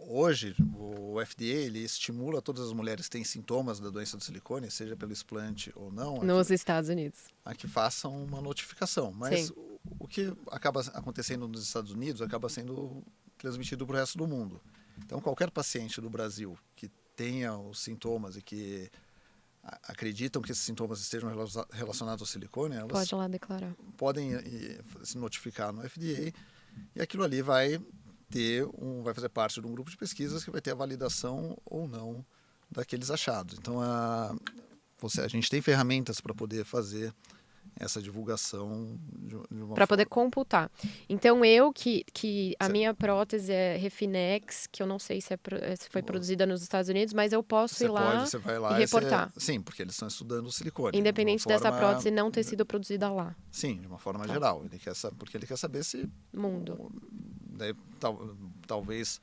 hoje o FDA ele estimula todas as mulheres que têm sintomas da doença do silicone, seja pelo explante ou não, Nos Estados Unidos. a que façam uma notificação. Mas Sim. o que acaba acontecendo nos Estados Unidos acaba sendo transmitido para o resto do mundo. Então, qualquer paciente do Brasil que tenha os sintomas e que acreditam que esses sintomas estejam relacionados ao silicone, elas Pode lá declarar. podem se notificar no FDA e aquilo ali vai fazer parte de um grupo de pesquisas que vai ter a validação ou não daqueles achados. Então, a gente tem ferramentas para poder fazer essa divulgação de uma para poder forma. computar. Então, eu que a minha prótese é Refinex, que eu não sei se foi produzida nos Estados Unidos, mas eu posso ir lá Você vai e lá reportar. sim, porque eles estão estudando o silicone. Independente dessa prótese não ter sido produzida lá. Sim, de uma forma geral. Porque ele quer saber se... Mundo. Daí, talvez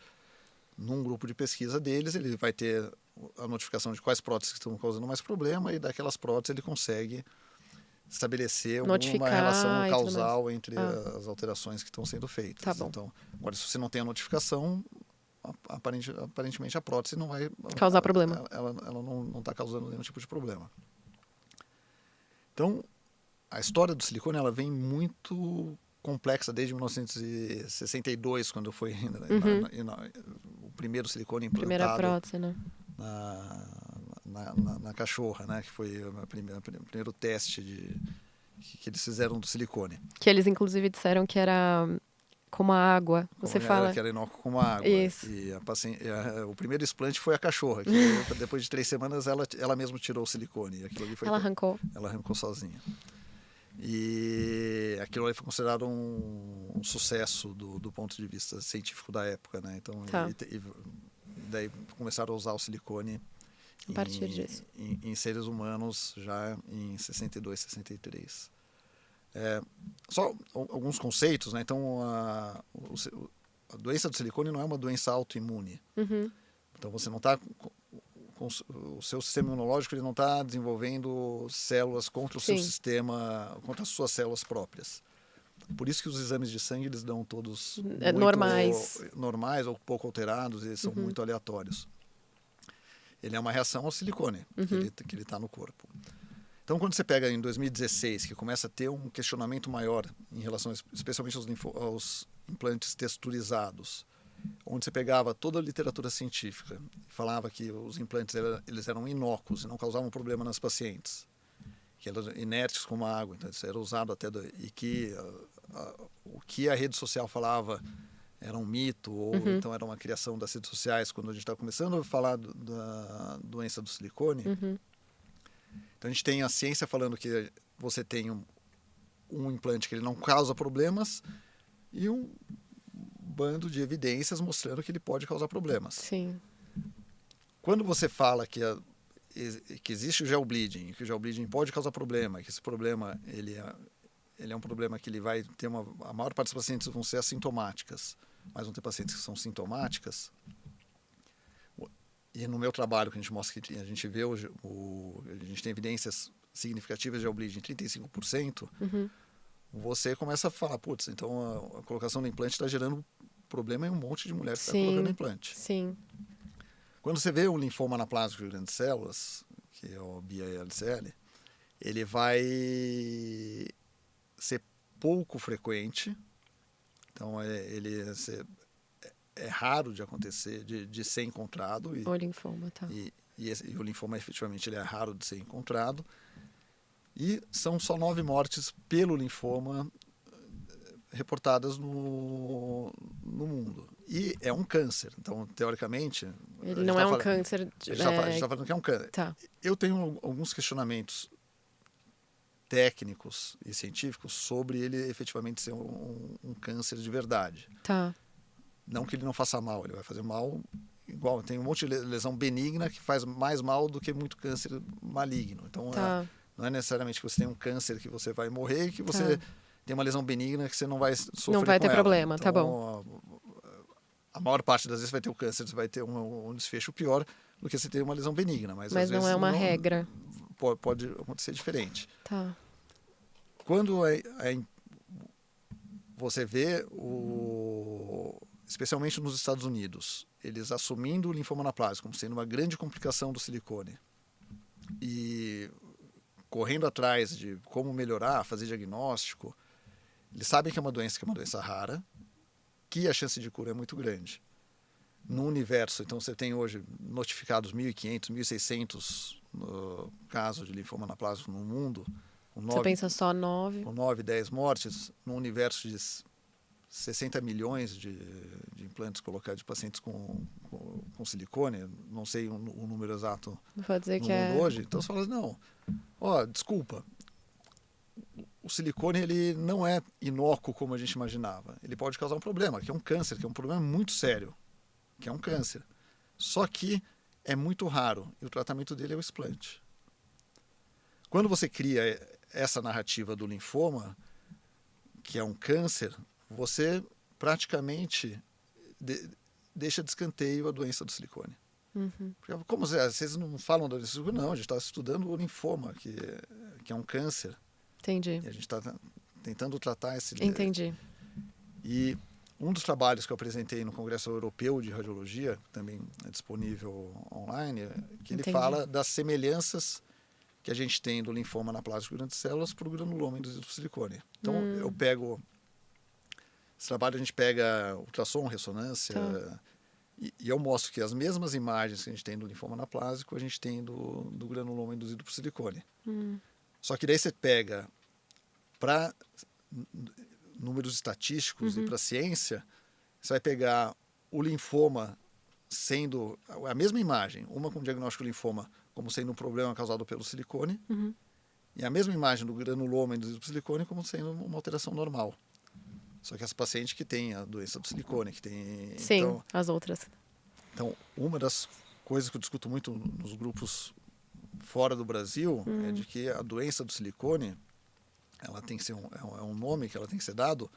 num grupo de pesquisa deles ele vai ter a notificação de quais próteses que estão causando mais problema e daquelas próteses ele consegue estabelecer uma relação causal entre as alterações que estão sendo feitas. Tá bom. Então, agora, se você não tem a notificação, aparentemente a prótese não vai causar problema. Ela não está causando nenhum tipo de problema. Então, a história do silicone ela vem muito complexa desde 1962, quando foi o primeiro silicone implantado. Primeira prótese, né? Na cachorra, né? Que foi o primeiro teste que eles fizeram do silicone. Que eles, inclusive, disseram que era como a água. Você fala... Que era inócuo como a água. Isso. E o primeiro explante foi a cachorra, que depois de 3 semanas ela mesma tirou o silicone. E aquilo ali ela arrancou. Ela arrancou sozinha. E aquilo ali foi considerado um sucesso do ponto de vista científico da época, né? Então, daí começaram a usar o silicone a partir disso. Em seres humanos já em 62, 63. Só alguns conceitos, né? Então, a doença do silicone não é uma doença autoimune. Uhum. Então, você não está... O seu sistema imunológico ele não está desenvolvendo células contra o seu Sim. sistema, contra as suas células próprias. Por isso que os exames de sangue eles dão todos normais ou pouco alterados, eles são muito aleatórios. Ele é uma reação ao silicone que ele está no corpo. Então, quando você pega em 2016, que começa a ter um questionamento maior em relação especialmente aos implantes texturizados, onde você pegava toda a literatura científica e falava que os implantes eles eram inócuos e não causavam problema nas pacientes, que eram inertes como a água, então isso era usado e que o que a rede social falava era um mito ou então era uma criação das redes sociais quando a gente está começando a falar da doença do silicone. Então a gente tem a ciência falando que você tem um implante que ele não causa problemas e um bando de evidências mostrando que ele pode causar problemas. Sim. Quando você fala que existe o gel bleeding, que o gel bleeding pode causar problema, que esse problema ele é um problema que ele vai ter a maior parte dos pacientes vão ser assintomáticas, mas vão ter pacientes que são sintomáticas. E no meu trabalho que a gente mostra que a gente vê a gente tem evidências significativas de gel bleeding, 35%, você começa a falar, putz, então a colocação do implante está gerando problema em um monte de mulheres que está colocando implante. Sim. Quando você vê um linfoma anaplásico de grandes células, que é o BIALCL, ele vai ser pouco frequente. Então, é raro de acontecer, de ser encontrado. O linfoma, tá. E o linfoma, efetivamente, ele é raro de ser encontrado. E são só 9 mortes pelo linfoma reportadas no mundo. E é um câncer. Então, teoricamente... Ele não é um câncer... A gente está falando que é um câncer. Tá. Eu tenho alguns questionamentos técnicos e científicos sobre ele efetivamente ser um câncer de verdade. Tá. Não que ele não faça mal, ele vai fazer mal igual. Tem um monte de lesão benigna que faz mais mal do que muito câncer maligno. Então, não é necessariamente que você tem um câncer que você vai morrer e que você tem uma lesão benigna que você não vai sofrer. Não vai ter problema, então, tá bom. A maior parte das vezes vai ter o câncer, você vai ter um desfecho pior do que você ter uma lesão benigna. Mas às não vezes é uma regra. Pode acontecer diferente. Tá. Quando você vê, especialmente nos Estados Unidos, eles assumindo o linfoma anaplásico como sendo uma grande complicação do silicone e correndo atrás de como melhorar, fazer diagnóstico, eles sabem que é uma doença rara, que a chance de cura é muito grande. No universo, então você tem hoje notificados 1.500, 1.600 casos de linfoma anaplásico no mundo. Você pensa só 9? Com 9, 10 mortes, num universo de 60 milhões de implantes colocados de pacientes com silicone, não sei o número exato não vou dizer no que mundo hoje. Então você fala, não, desculpa, o silicone ele não é inócuo como a gente imaginava. Ele pode causar um problema, que é um câncer, que é um problema muito sério, que é um câncer. Só que é muito raro e o tratamento dele é o explante. Quando você cria essa narrativa do linfoma, que é um câncer, você praticamente deixa de escanteio a doença do silicone. Porque, como vocês não falam da doença do silicone? Não, a gente está estudando o linfoma, que é um câncer. Entendi. E a gente está tentando tratar esse... Entendi. E um dos trabalhos que eu apresentei no Congresso Europeu de Radiologia, que também é disponível online, que ele fala das semelhanças que a gente tem do linfoma anaplásico de grandes células para o granuloma induzido por silicone. Então, eu pego... Esse trabalho a gente pega ultrassom, ressonância, e eu mostro que as mesmas imagens que a gente tem do linfoma anaplásico, a gente tem do granuloma induzido por silicone. Só que daí você pega para números estatísticos e para ciência, você vai pegar o linfoma sendo a mesma imagem, uma com diagnóstico de linfoma como sendo um problema causado pelo silicone, e a mesma imagem do granuloma induzido por silicone como sendo uma alteração normal. Só que essa paciente que tem a doença do silicone, que tem... Sim, então, as outras. Então, uma das coisa que eu discuto muito nos grupos fora do Brasil é de que a doença do silicone, ela tem que ser um nome que ela tem que ser dado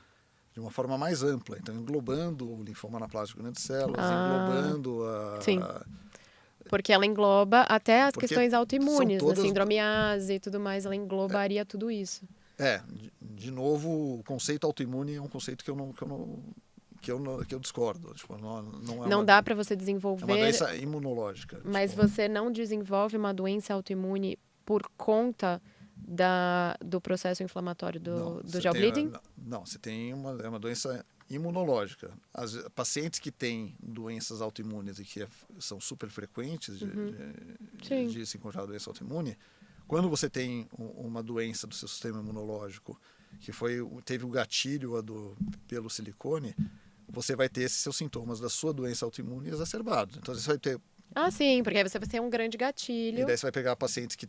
de uma forma mais ampla. Então, englobando o linfoma anaplástico de grandes células, englobando sim. Porque ela engloba até as porque questões são autoimunes, né? todas... Síndrome ASE e tudo mais, ela englobaria tudo isso. De novo, o conceito autoimune é um conceito que eu discordo. Tipo, não é Não dá para você é uma desenvolver, doença imunológica. mas Tipo, você não desenvolve uma doença autoimune por conta do processo inflamatório do você gel tem, bleeding? não, você tem é uma doença imunológica. As pacientes que têm doenças autoimunes e que são super frequentes Sim. de se encontrar doença autoimune, quando você tem uma doença do seu sistema imunológico que teve o gatilho pelo silicone, você vai ter esses seus sintomas da sua doença autoimune exacerbados. Então você vai ter... Sim, porque aí você vai ter um grande E gatilho. daí você vai pegar pacientes que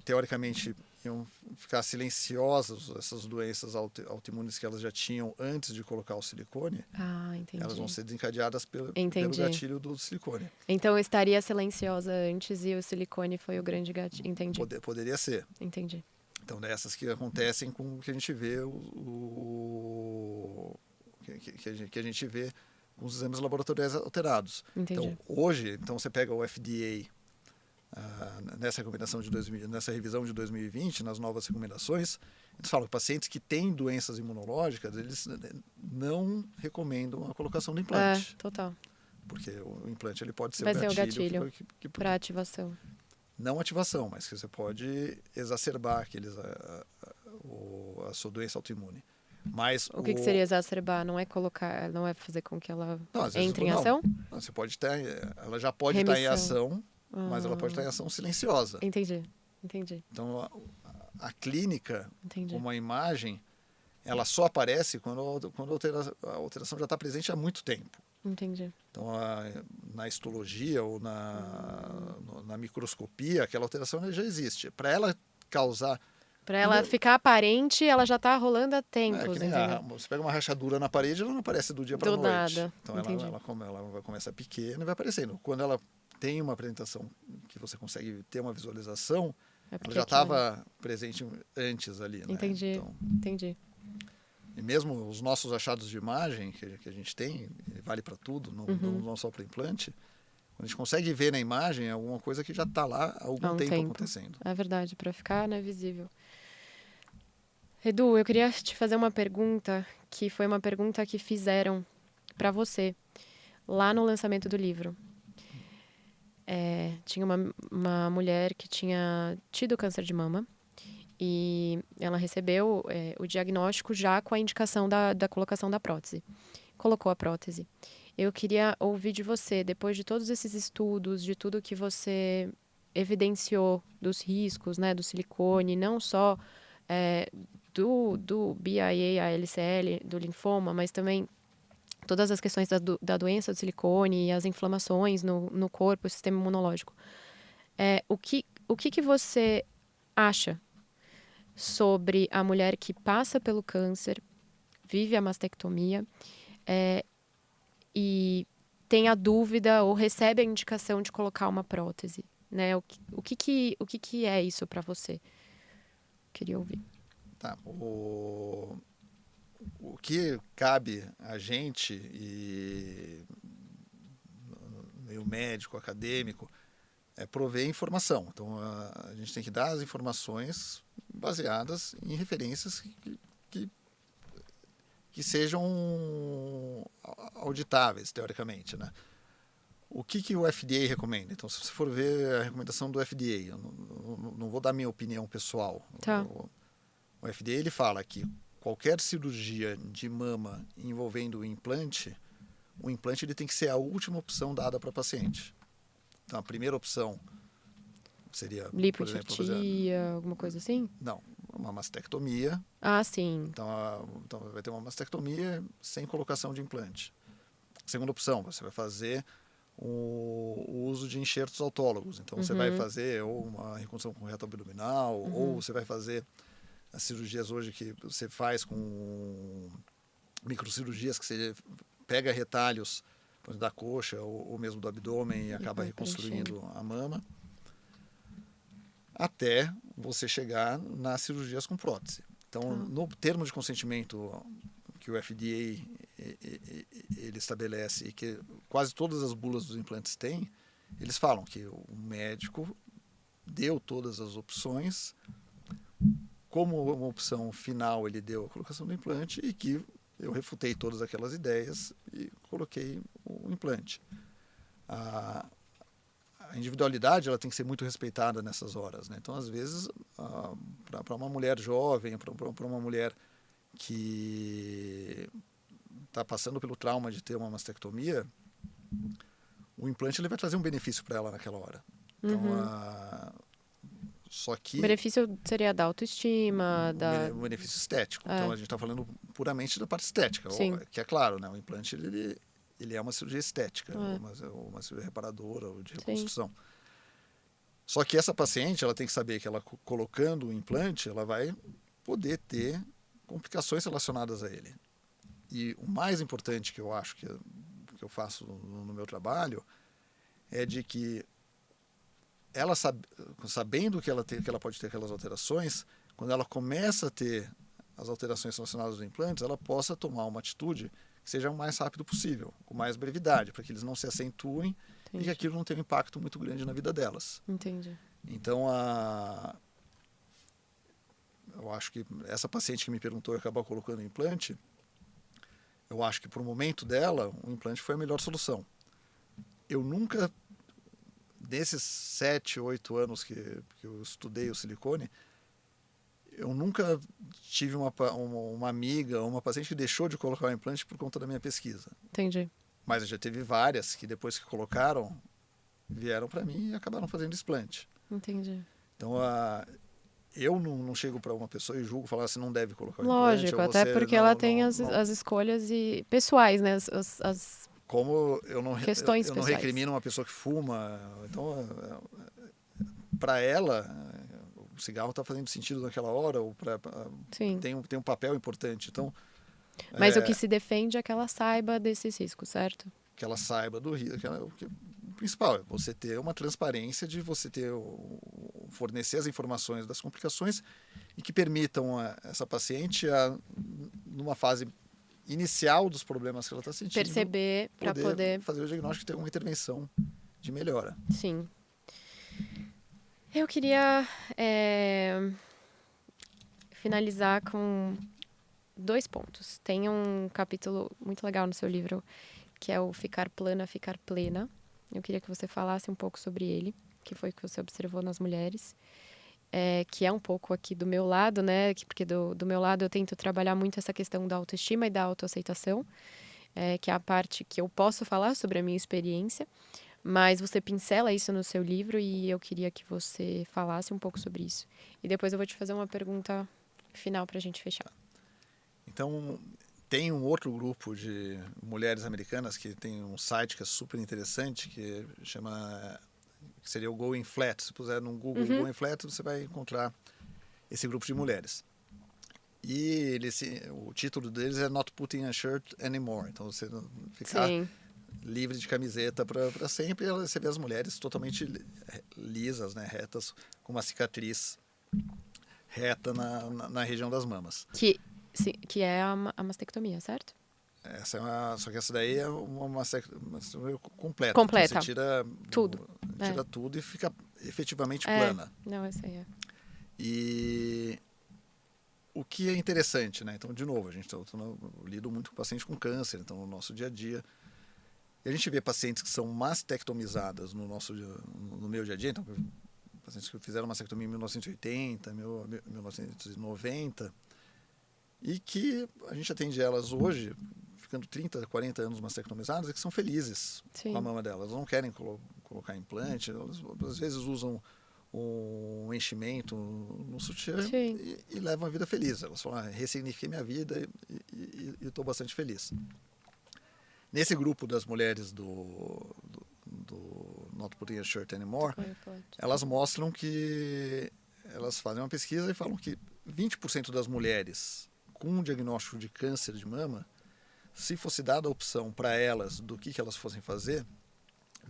teoricamente iam ficar silenciosas, essas doenças autoimunes que elas já tinham antes de colocar o silicone, Entendi. elas vão ser desencadeadas pelo Entendi. gatilho do silicone. Então eu estaria silenciosa antes e o silicone foi o grande gatilho. Entendi. Poderia ser. Entendi. Então, dessas que acontecem com o que a gente vê, que a gente vê com os exames laboratoriais alterados. Entendi. Então, hoje, você pega o FDA nessa revisão de 2020, nas novas recomendações, eles falam que pacientes que têm doenças imunológicas, eles não recomendam a colocação do implante. Total. Porque o implante ele pode ser Vai o ser o gatilho gatilho para ativação. Não ativação, mas que você pode exacerbar a sua doença autoimune. Mas o que seria exacerbar? Não é colocar, não é fazer com que ela entre em não, ação? Não, você pode ela já pode estar em ação, mas ela pode estar em ação silenciosa. Entendi. Então, a clínica, Entendi. como a imagem, ela só aparece quando a alteração já está presente há muito tempo. Entendi. Então, na histologia ou na microscopia, aquela alteração já existe. Para ela causar... Para ela ficar aparente, ela já está rolando há tempos, você pega uma rachadura na parede, ela não aparece do dia para a noite. Nada. Então, ela vai começar pequena e vai aparecendo. Quando ela tem uma apresentação que você consegue ter uma visualização, ela já estava presente antes ali. Né? Entendi. Entendi. E mesmo os nossos achados de imagem que a gente tem, vale para tudo, não só para implante, quando a gente consegue ver na imagem alguma coisa que já está lá há algum tempo acontecendo. É verdade, para ficar visível. Edu, eu queria te fazer uma pergunta, que foi uma pergunta que fizeram para você lá no lançamento do livro. Tinha uma mulher que tinha tido câncer de mama e ela recebeu o diagnóstico já com a indicação da colocação da prótese. Colocou a prótese. Eu queria ouvir de você, depois de todos esses estudos, de tudo que você evidenciou dos riscos, né, do silicone, não só do BIA, ALCL, do linfoma, mas também todas as questões da doença do silicone e as inflamações no corpo, o sistema imunológico. O que você acha sobre a mulher que passa pelo câncer, vive a mastectomia e tem a dúvida ou recebe a indicação de colocar uma prótese, né? O que é isso para você? Queria ouvir. Tá. O que cabe a gente e meio médico, acadêmico, é prover informação. Então, a gente tem que dar as informações baseadas em referências que sejam auditáveis, teoricamente, né? O que o FDA recomenda? Então, se você for ver a recomendação do FDA, eu não vou dar minha opinião pessoal. Tá. O FDA ele fala que qualquer cirurgia de mama envolvendo o implante ele tem que ser a última opção dada para o paciente. Então, a primeira opção seria... lipoenxertia, alguma coisa assim? Não, uma mastectomia. Sim. Então, vai ter uma mastectomia sem colocação de implante. Segunda opção, você vai fazer o uso de enxertos autólogos. Então, você vai fazer ou uma reconstrução com reto abdominal, ou você vai fazer as cirurgias hoje que você faz com microcirurgias, que você pega retalhos da coxa ou mesmo do abdômen e acaba reconstruindo a mama, até você chegar nas cirurgias com prótese. Então, no termo de consentimento que o FDA ele estabelece e que quase todas as bulas dos implantes têm, eles falam que o médico deu todas as opções, como uma opção final ele deu a colocação do implante e que eu refutei todas aquelas ideias e coloquei o implante. A individualidade ela tem que ser muito respeitada nessas horas, né? Então, às vezes, para uma mulher jovem, para uma mulher que está passando pelo trauma de ter uma mastectomia, o implante ele vai trazer um benefício para ela naquela hora. Então, só que... O benefício seria da autoestima, o benefício estético. Então, a gente está falando puramente da parte estética. Sim. Que é claro, né? O implante ele é uma cirurgia estética, uma cirurgia reparadora ou de reconstrução. Sim. Só que essa paciente ela tem que saber que ela colocando o implante, ela vai poder ter complicações relacionadas a ele. E o mais importante que eu acho que eu faço no meu trabalho é de que ela sabendo que ela pode ter aquelas alterações, quando ela começa a ter as alterações relacionadas aos implantes, ela possa tomar uma atitude que seja o mais rápido possível, com mais brevidade, para que eles não se acentuem. Entendi. E que aquilo não tenha um impacto muito grande na vida delas. Entendi. Então, eu acho que essa paciente que me perguntou e acabou colocando o implante, eu acho que para o momento dela, o implante foi a melhor solução. Eu nunca, nesses 7, 8 anos que eu estudei o silicone, eu nunca tive uma amiga, uma paciente que deixou de colocar o implante por conta da minha pesquisa. Entendi. Mas eu já teve várias que depois que colocaram, vieram para mim e acabaram fazendo explante. Entendi. Então, eu não chego para uma pessoa e julgo, falar assim, não deve colocar o implante. Lógico, até porque ela tem as escolhas pessoais, né? Como eu não pessoais. recrimino uma pessoa que fuma, então, para ela, o cigarro está fazendo sentido naquela hora, ou tem um papel importante. Então, mas o que se defende é que ela saiba desses riscos, certo? Que ela saiba do risco. O principal é você ter uma transparência de você fornecer as informações das complicações e que permitam a essa paciente, numa fase inicial dos problemas que ela está sentindo, perceber para poder fazer o diagnóstico e ter uma intervenção de melhora. Sim. Eu queria finalizar com 2 pontos. Tem um capítulo muito legal no seu livro, que é o Ficar Plana, Ficar Plena. Eu queria que você falasse um pouco sobre ele, que foi o que você observou nas mulheres, que é um pouco aqui do meu lado, né? Porque do meu lado eu tento trabalhar muito essa questão da autoestima e da autoaceitação, que é a parte que eu posso falar sobre a minha experiência, mas você pincela isso no seu livro e eu queria que você falasse um pouco sobre isso. E depois eu vou te fazer uma pergunta final para a gente fechar. Então, tem um outro grupo de mulheres americanas que tem um site que é super interessante, que seria o Going Flat. Se puser no Google Going Flat, você vai encontrar esse grupo de mulheres. E o título deles é Not Putting a Shirt Anymore. Então, você não ficar livre de camiseta para sempre. E você vê as mulheres totalmente lisas, né, retas, com uma cicatriz reta na região das mamas. Que é a mastectomia, certo? Só que essa daí é uma mastectomia completa. Completa. Então você tira tudo. Tira tudo e fica efetivamente plana. Não, essa aí é. E o que é interessante, né? Então, de novo, a gente lido muito com pacientes com câncer, então no nosso dia a dia. E a gente vê pacientes que são mastectomizadas no meu dia a dia, então pacientes que fizeram mastectomia em 1980, 1990, e que a gente atende elas hoje, ficando 30, 40 anos mastectomizadas, e que são felizes com a mama delas. Elas não querem colocar implante, elas às vezes usam um enchimento no sutiã e levam a vida feliz. Elas falam, ressignifiquei minha vida e estou bastante feliz. Nesse grupo das mulheres do Not Putting a Shirt Anymore, elas mostram que elas fazem uma pesquisa e falam que 20% das mulheres com um diagnóstico de câncer de mama se fosse dada a opção para elas do que elas fossem fazer,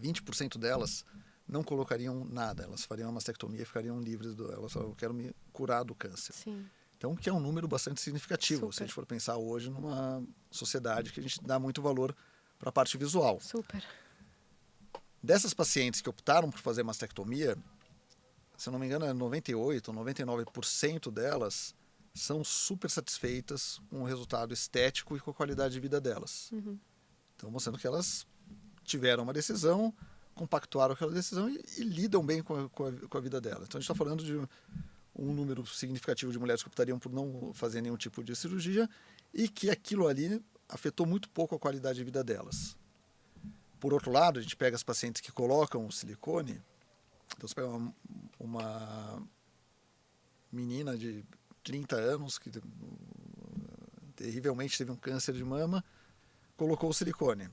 20% delas não colocariam nada, elas fariam uma mastectomia e ficariam livres elas falaram, eu quero me curar do câncer. Sim. Então, que é um número bastante significativo, Super. se a gente for pensar hoje numa sociedade que a gente dá muito valor para a parte visual. Super. Dessas pacientes que optaram por fazer mastectomia, se eu não me engano, 98% ou 99% delas são super satisfeitas com o resultado estético e com a qualidade de vida delas. Uhum. Então, mostrando que elas tiveram uma decisão, compactuaram aquela decisão e lidam bem com a vida delas. Então, a gente está falando de um número significativo de mulheres que optariam por não fazer nenhum tipo de cirurgia e que aquilo ali afetou muito pouco a qualidade de vida delas. Por outro lado, a gente pega as pacientes que colocam o silicone. Então, você pega uma menina de 30 anos que terrivelmente teve um câncer de mama, colocou o silicone.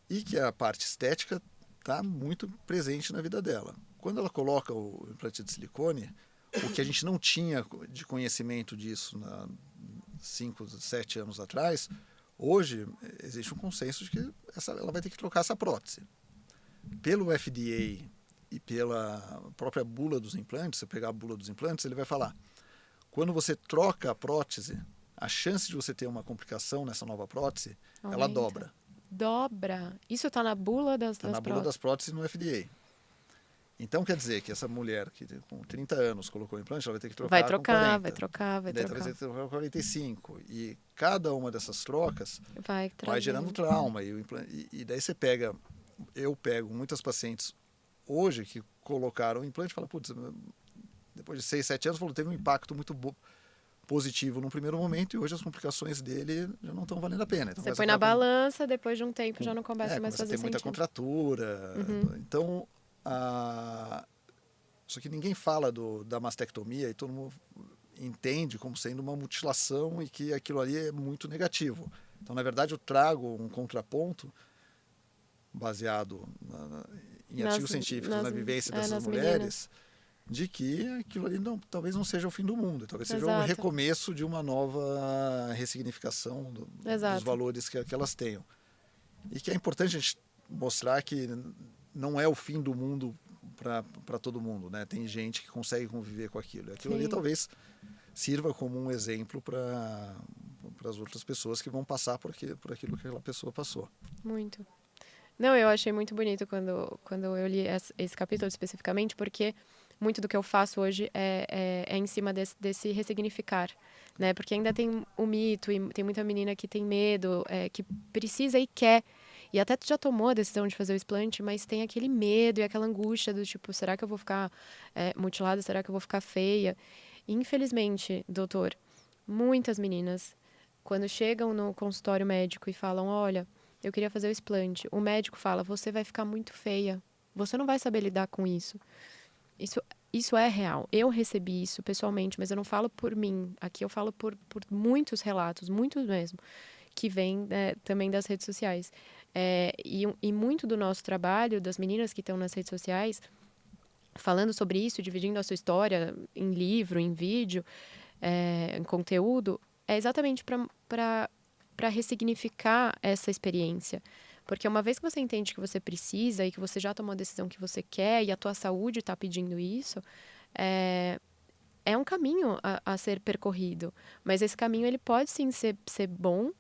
E que a parte estética está muito presente na vida dela. Quando ela coloca o implante de silicone, o que a gente não tinha de conhecimento disso 5, 7 anos atrás, hoje existe um consenso de que ela vai ter que trocar essa prótese. Pelo FDA e pela própria bula dos implantes, você pegar a bula dos implantes, ele vai falar, quando você troca a prótese, a chance de você ter uma complicação nessa nova prótese, ela dobra. Dobra? Isso está na bula das próteses? Está na bula das próteses no FDA. Então, quer dizer que essa mulher que com 30 anos colocou o implante, ela vai ter que trocar vai com trocar, 40. vai trocar. Talvez vai ter que trocar com 45. E cada uma dessas trocas vai gerando trauma. E daí você pega... Eu pego muitas pacientes hoje que colocaram o implante e falam, putz, depois de 6, 7 anos, teve um impacto muito positivo no primeiro momento e hoje as complicações dele já não estão valendo a pena. Então, você põe na balança, depois de um tempo já não começa mais a fazer sentido. Tem muita contratura. Uhum. Então... Só que ninguém fala da mastectomia e todo mundo entende como sendo uma mutilação e que aquilo ali é muito negativo. Então, na verdade, eu trago um contraponto baseado em artigos científicos, na vivência dessas mulheres, de que aquilo ali talvez não seja o fim do mundo, talvez seja um recomeço de uma nova ressignificação dos valores que elas tenham. E que é importante a gente mostrar que não é o fim do mundo para todo mundo, né? Tem gente que consegue conviver com aquilo. Aquilo ali talvez sirva como um exemplo para as outras pessoas que vão passar por aquilo que aquela pessoa passou. Muito. Não, eu achei muito bonito quando eu li esse capítulo especificamente, porque muito do que eu faço hoje é em cima desse ressignificar, né? Porque ainda tem o mito e tem muita menina que tem medo, que precisa e quer. E até já tomou a decisão de fazer o explante, mas tem aquele medo e aquela angústia do tipo, será que eu vou ficar mutilada? Será que eu vou ficar feia? E, infelizmente, doutor, muitas meninas, quando chegam no consultório médico e falam, olha, eu queria fazer o explante, o médico fala, você vai ficar muito feia, você não vai saber lidar com isso. Isso é real. Eu recebi isso pessoalmente, mas eu não falo por mim. Aqui eu falo por muitos relatos, muitos mesmo, que vêm também das redes sociais. E muito do nosso trabalho, das meninas que estão nas redes sociais, falando sobre isso, dividindo a sua história em livro, em vídeo, em conteúdo, é exatamente para ressignificar essa experiência. Porque uma vez que você entende que você precisa e que você já tomou a decisão que você quer e a tua saúde está pedindo isso, é um caminho a ser percorrido. Mas esse caminho ele pode sim ser bom,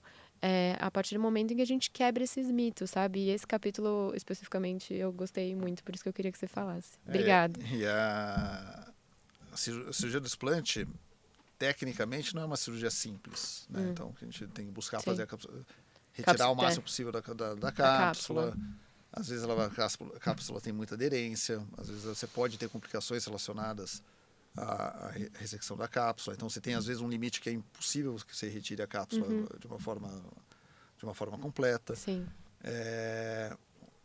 a partir do momento em que a gente quebra esses mitos, sabe? E esse capítulo, especificamente, eu gostei muito, por isso que eu queria que você falasse. Obrigada. E a cirurgia do explante, tecnicamente, não é uma cirurgia simples, né? Então, a gente tem que buscar fazer retirar o máximo possível da cápsula. Às vezes a cápsula tem muita aderência, às vezes você pode ter complicações relacionadas à ressecção da cápsula. Então você tem às vezes um limite que é impossível que você retire a cápsula de uma forma completa. Sim.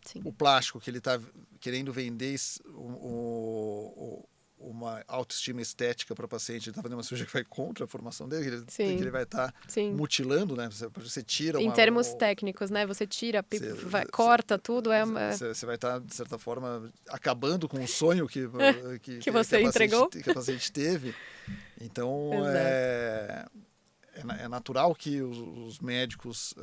Sim. O plástico que ele está querendo vender uma autoestima estética para o paciente, ele está fazendo uma cirurgia que vai contra a formação dele, que ele vai estar mutilando, né? Você tira em termos técnicos, né? Você tira, corta tudo. Você vai estar, de certa forma, acabando com o sonho que você entregou. Que a paciente teve. Então, é natural que os médicos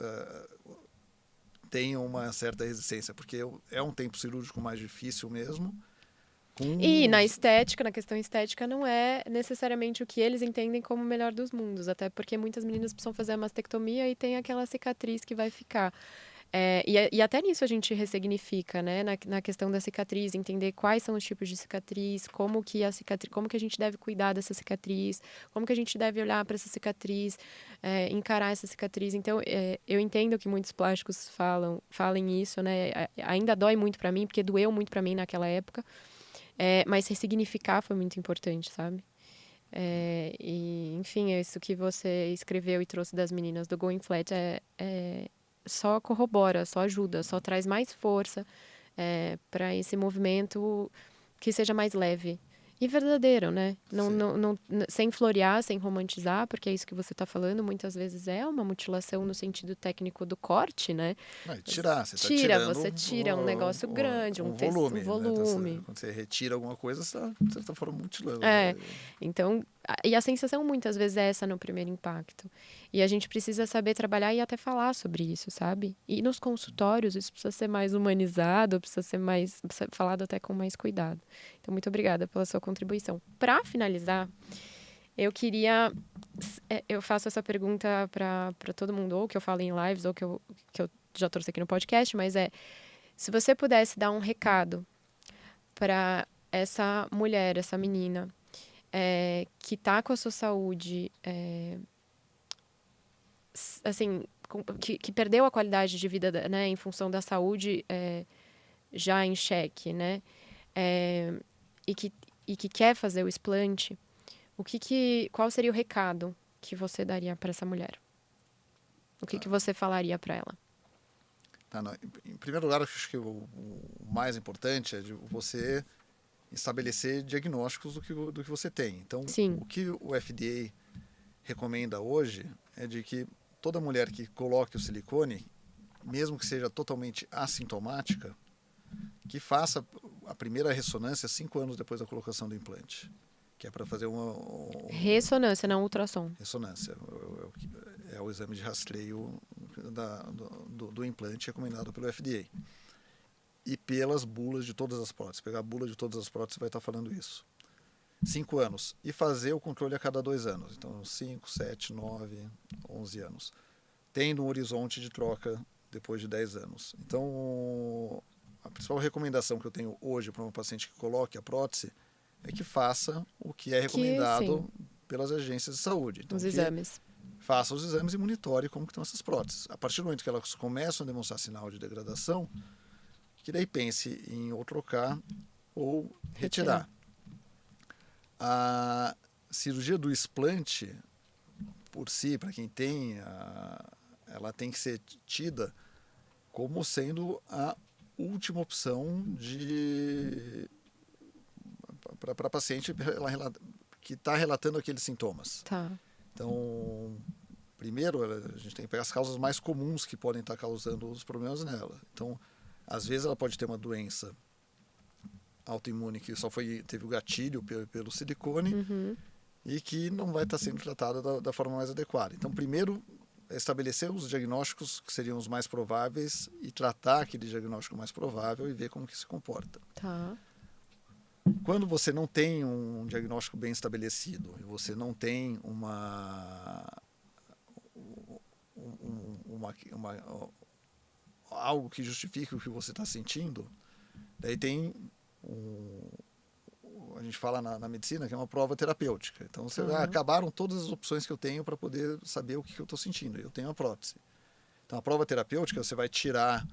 tenham uma certa resistência, porque é um tempo cirúrgico mais difícil mesmo. E na estética, na questão estética, não é necessariamente o que eles entendem como o melhor dos mundos, até porque muitas meninas precisam fazer a mastectomia e tem aquela cicatriz que vai ficar. E até nisso a gente ressignifica, né? Na questão da cicatriz, entender quais são os tipos de cicatriz, como que a gente deve cuidar dessa cicatriz, como que a gente deve olhar para essa cicatriz, encarar essa cicatriz. Então, eu entendo que muitos plásticos falem isso, né? Ainda dói muito para mim, porque doeu muito para mim naquela época. Mas ressignificar foi muito importante, sabe? Enfim, isso que você escreveu e trouxe das meninas do Going Flat só corrobora, só ajuda, só traz mais força para esse movimento que seja mais leve e verdadeiro, né? Sem florear, sem romantizar, porque é isso que você está falando, muitas vezes é uma mutilação no sentido técnico do corte, né? Você tira um negócio grande, um volume. Né? Quando você retira alguma coisa, você está mutilando. Então, e a sensação muitas vezes é essa no primeiro impacto. E a gente precisa saber trabalhar e até falar sobre isso, sabe? E nos consultórios isso precisa ser mais humanizado, precisa ser falado até com mais cuidado. Então, muito obrigada pela sua contribuição. Para finalizar, eu faço essa pergunta para todo mundo, ou que eu falo em lives, ou que eu já trouxe aqui no podcast, mas se você pudesse dar um recado para essa mulher, essa menina, que está com a sua saúde, assim, que perdeu a qualidade de vida, né, em função da saúde já em xeque, né, e que quer fazer o explante, qual seria o recado que você daria para essa mulher? O que você falaria para ela? Em primeiro lugar, acho que o mais importante é de você estabelecer diagnósticos do que você tem. Então, Sim. O que o FDA recomenda hoje é de que toda mulher que coloque o silicone, mesmo que seja totalmente assintomática, que faça a primeira ressonância 5 anos depois da colocação do implante, que é para fazer ressonância, não ultrassom. Ressonância é o exame de rastreio do implante recomendado pelo FDA. E pelas bulas de todas as próteses. Pegar a bula de todas as próteses vai estar falando isso. 5 anos. E fazer o controle a cada 2 anos. Então, 5, 7, 9, 11 anos. Tendo um horizonte de troca depois de 10 anos. Então, a principal recomendação que eu tenho hoje para uma paciente que coloque a prótese é que faça o que é recomendado pelas agências de saúde. Então, os exames. Faça os exames e monitore como que estão essas próteses. A partir do momento que elas começam a demonstrar sinal de degradação, que daí pense em ou trocar ou retirar. A cirurgia do explante, por si, para quem tem, ela tem que ser tida como sendo a última opção para a paciente que está relatando aqueles sintomas. Tá. Então, primeiro, a gente tem que pegar as causas mais comuns que podem estar causando os problemas nela. Então, às vezes ela pode ter uma doença autoimune que só teve o gatilho pelo silicone e que não vai estar sendo tratada da forma mais adequada. Então, primeiro, estabelecer os diagnósticos que seriam os mais prováveis e tratar aquele diagnóstico mais provável e ver como que se comporta. Tá. Quando você não tem um diagnóstico bem estabelecido e você não tem algo que justifique o que você está sentindo, daí tem a gente fala na medicina que é uma prova terapêutica. Então, acabaram todas as opções que eu tenho para poder saber o que eu estou sentindo. Eu tenho a prótese. Então, a prova terapêutica, você vai tirar,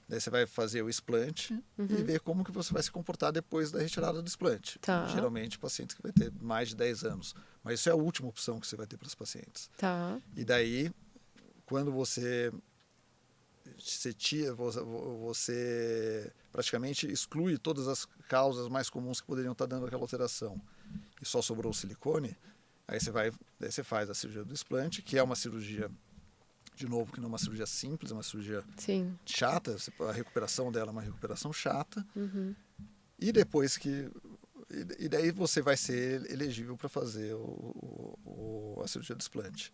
daí você vai fazer o explante e ver como que você vai se comportar depois da retirada do explante. Tá. Geralmente, pacientes que vai ter mais de 10 anos. Mas isso é a última opção que você vai ter para os pacientes. Tá. E daí, quando você praticamente exclui todas as causas mais comuns que poderiam estar dando aquela alteração e só sobrou o silicone, daí você faz a cirurgia do explante, que é uma cirurgia, de novo, que não é uma cirurgia simples, é uma cirurgia chata, a recuperação dela é uma recuperação chata, e depois e daí você vai ser elegível para fazer a cirurgia do explante.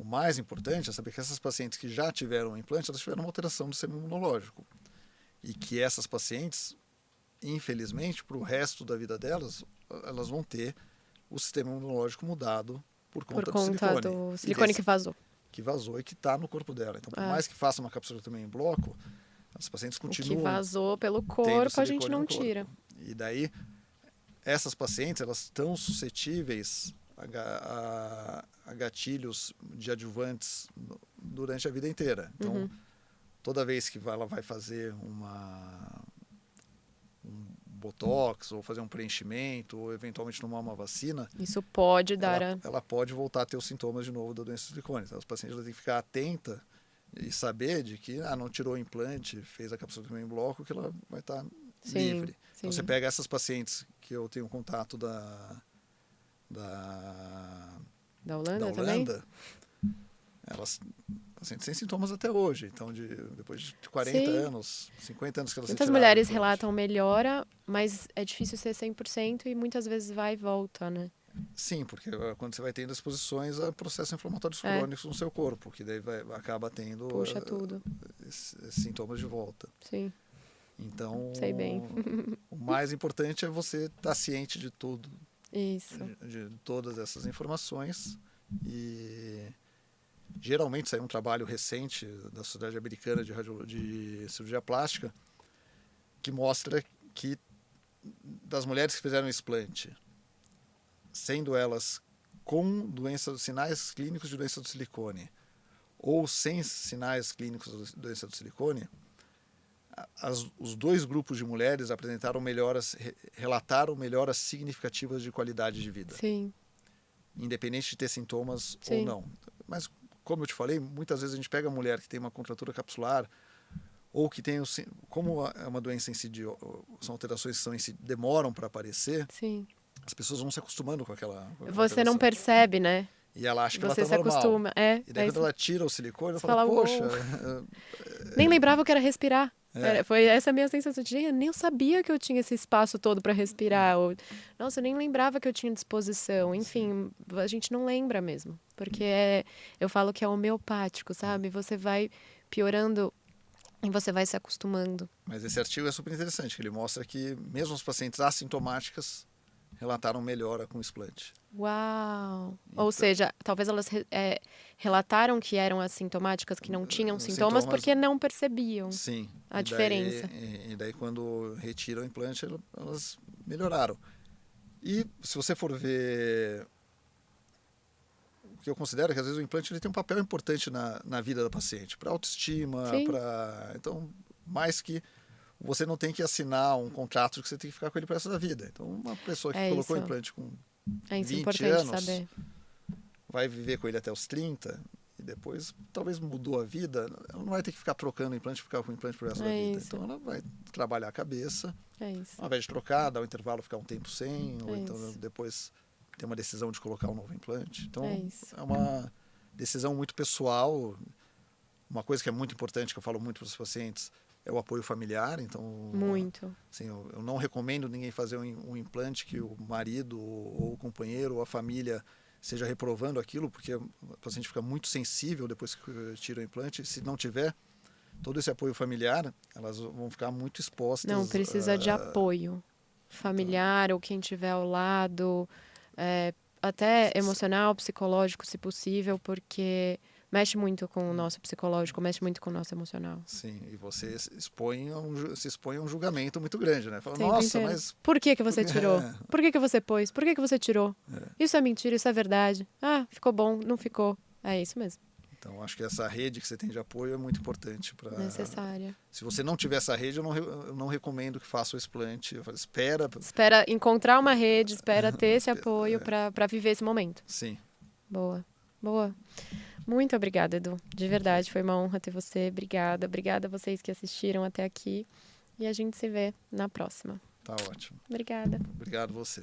O mais importante é saber que essas pacientes que já tiveram o implante, elas tiveram uma alteração do sistema imunológico. E que essas pacientes, infelizmente, para o resto da vida delas, elas vão ter o sistema imunológico mudado por conta do silicone que vazou. Que vazou e que está no corpo dela. Então, por mais que faça uma capsulotomia em bloco, as pacientes continuam. O que vazou pelo corpo, a gente não tira. E daí, essas pacientes, elas estão suscetíveis a gatilhos de adjuvantes durante a vida inteira. Então, toda vez que ela vai fazer um botox, ou fazer um preenchimento, ou eventualmente tomar uma vacina, isso pode dar ela pode voltar a ter os sintomas de novo da doença de silicone. Então, os pacientes têm que ficar atenta e saber de que não tirou o implante, fez a capsulotomia em bloco, que ela vai estar livre. Então, você pega essas pacientes que eu tenho contato da Holanda, elas pacientes sem sintomas até hoje. Então, depois de 40 anos, 50 anos que elas muitas mulheres relatam melhora, mas é difícil ser 100% e muitas vezes vai e volta, né? Sim, porque quando você vai tendo exposições a processos inflamatórios crônicos no seu corpo, que daí acaba tendo tudo. Esses sintomas de volta. Sim. Então, sei bem. O mais importante é você estar ciente de tudo. Isso. De todas essas informações. E geralmente saiu um trabalho recente da Sociedade Americana de Cirurgia Plástica que mostra que das mulheres que fizeram explante, sendo elas com sinais clínicos de doença do silicone ou sem sinais clínicos de doença do silicone, os dois grupos de mulheres relataram melhoras significativas de qualidade de vida. Sim. Independente de ter sintomas ou não. Mas, como eu te falei, muitas vezes a gente pega a mulher que tem uma contratura capsular ou que tem, como é uma doença insidiosa, são alterações que demoram para aparecer, as pessoas vão se acostumando com aquela... Você não percebe, né? E ela acha que ela está normal. Você se acostuma. E daí quando ela tira o silicone, ela fala, poxa... Nem lembrava que era respirar. Foi essa a minha sensação de, eu nem sabia que eu tinha esse espaço todo para respirar. Ou, nossa, eu nem lembrava que eu tinha disposição. Enfim, a gente não lembra mesmo. Porque eu falo que é homeopático, sabe? Você vai piorando e você vai se acostumando. Mas esse artigo é super interessante, que ele mostra que mesmo os pacientes assintomáticas relataram melhora com o explante. Uau! Então, ou seja, talvez elas relataram que eram assintomáticas, que não tinham sintomas porque não percebiam a diferença. E daí, quando retiram o implante, elas melhoraram. E se você for ver... O que eu considero é que às vezes o implante ele tem um papel importante na vida da paciente, para autoestima, então, mais que você não tem que assinar um contrato de que você tem que ficar com ele para o resto da vida. Então, uma pessoa que colocou o implante com 20 anos, saber. Vai viver com ele até os 30 e depois talvez mudou a vida, ela não vai ter que ficar trocando o implante, ficar com o implante para o resto da vida. Então, ela vai trabalhar a cabeça, ao invés de trocar, dar um intervalo, ficar um tempo sem, ou então depois ter uma decisão de colocar um novo implante. Então, é uma decisão muito pessoal. Uma coisa que é muito importante, que eu falo muito para os pacientes, é o apoio familiar. Então, muito. Assim, eu não recomendo ninguém fazer um implante que o marido ou o companheiro ou a família seja reprovando aquilo, porque o paciente fica muito sensível depois que tira o implante. Se não tiver todo esse apoio familiar, elas vão ficar muito expostas. Não, precisa de apoio familiar, ou quem tiver ao lado, até emocional, psicológico, se possível, porque mexe muito com o nosso psicológico, mexe muito com o nosso emocional. Sim, e você se expõe a um julgamento muito grande, né? Fala, Sempre nossa, inteiro. Mas... Por que você tirou? Por que você pôs? Por que você tirou? Isso é mentira, isso é verdade. Ah, ficou bom, não ficou. É isso mesmo. Então, acho que essa rede que você tem de apoio é muito importante. Necessária. Se você não tiver essa rede, eu não recomendo que faça o explante. Eu falo, espera encontrar uma rede, espera ter esse apoio para viver esse momento. Sim. Boa. Muito obrigada, Edu. De verdade, foi uma honra ter você. Obrigada. Obrigada a vocês que assistiram até aqui. E a gente se vê na próxima. Tá ótimo. Obrigada. Obrigado você.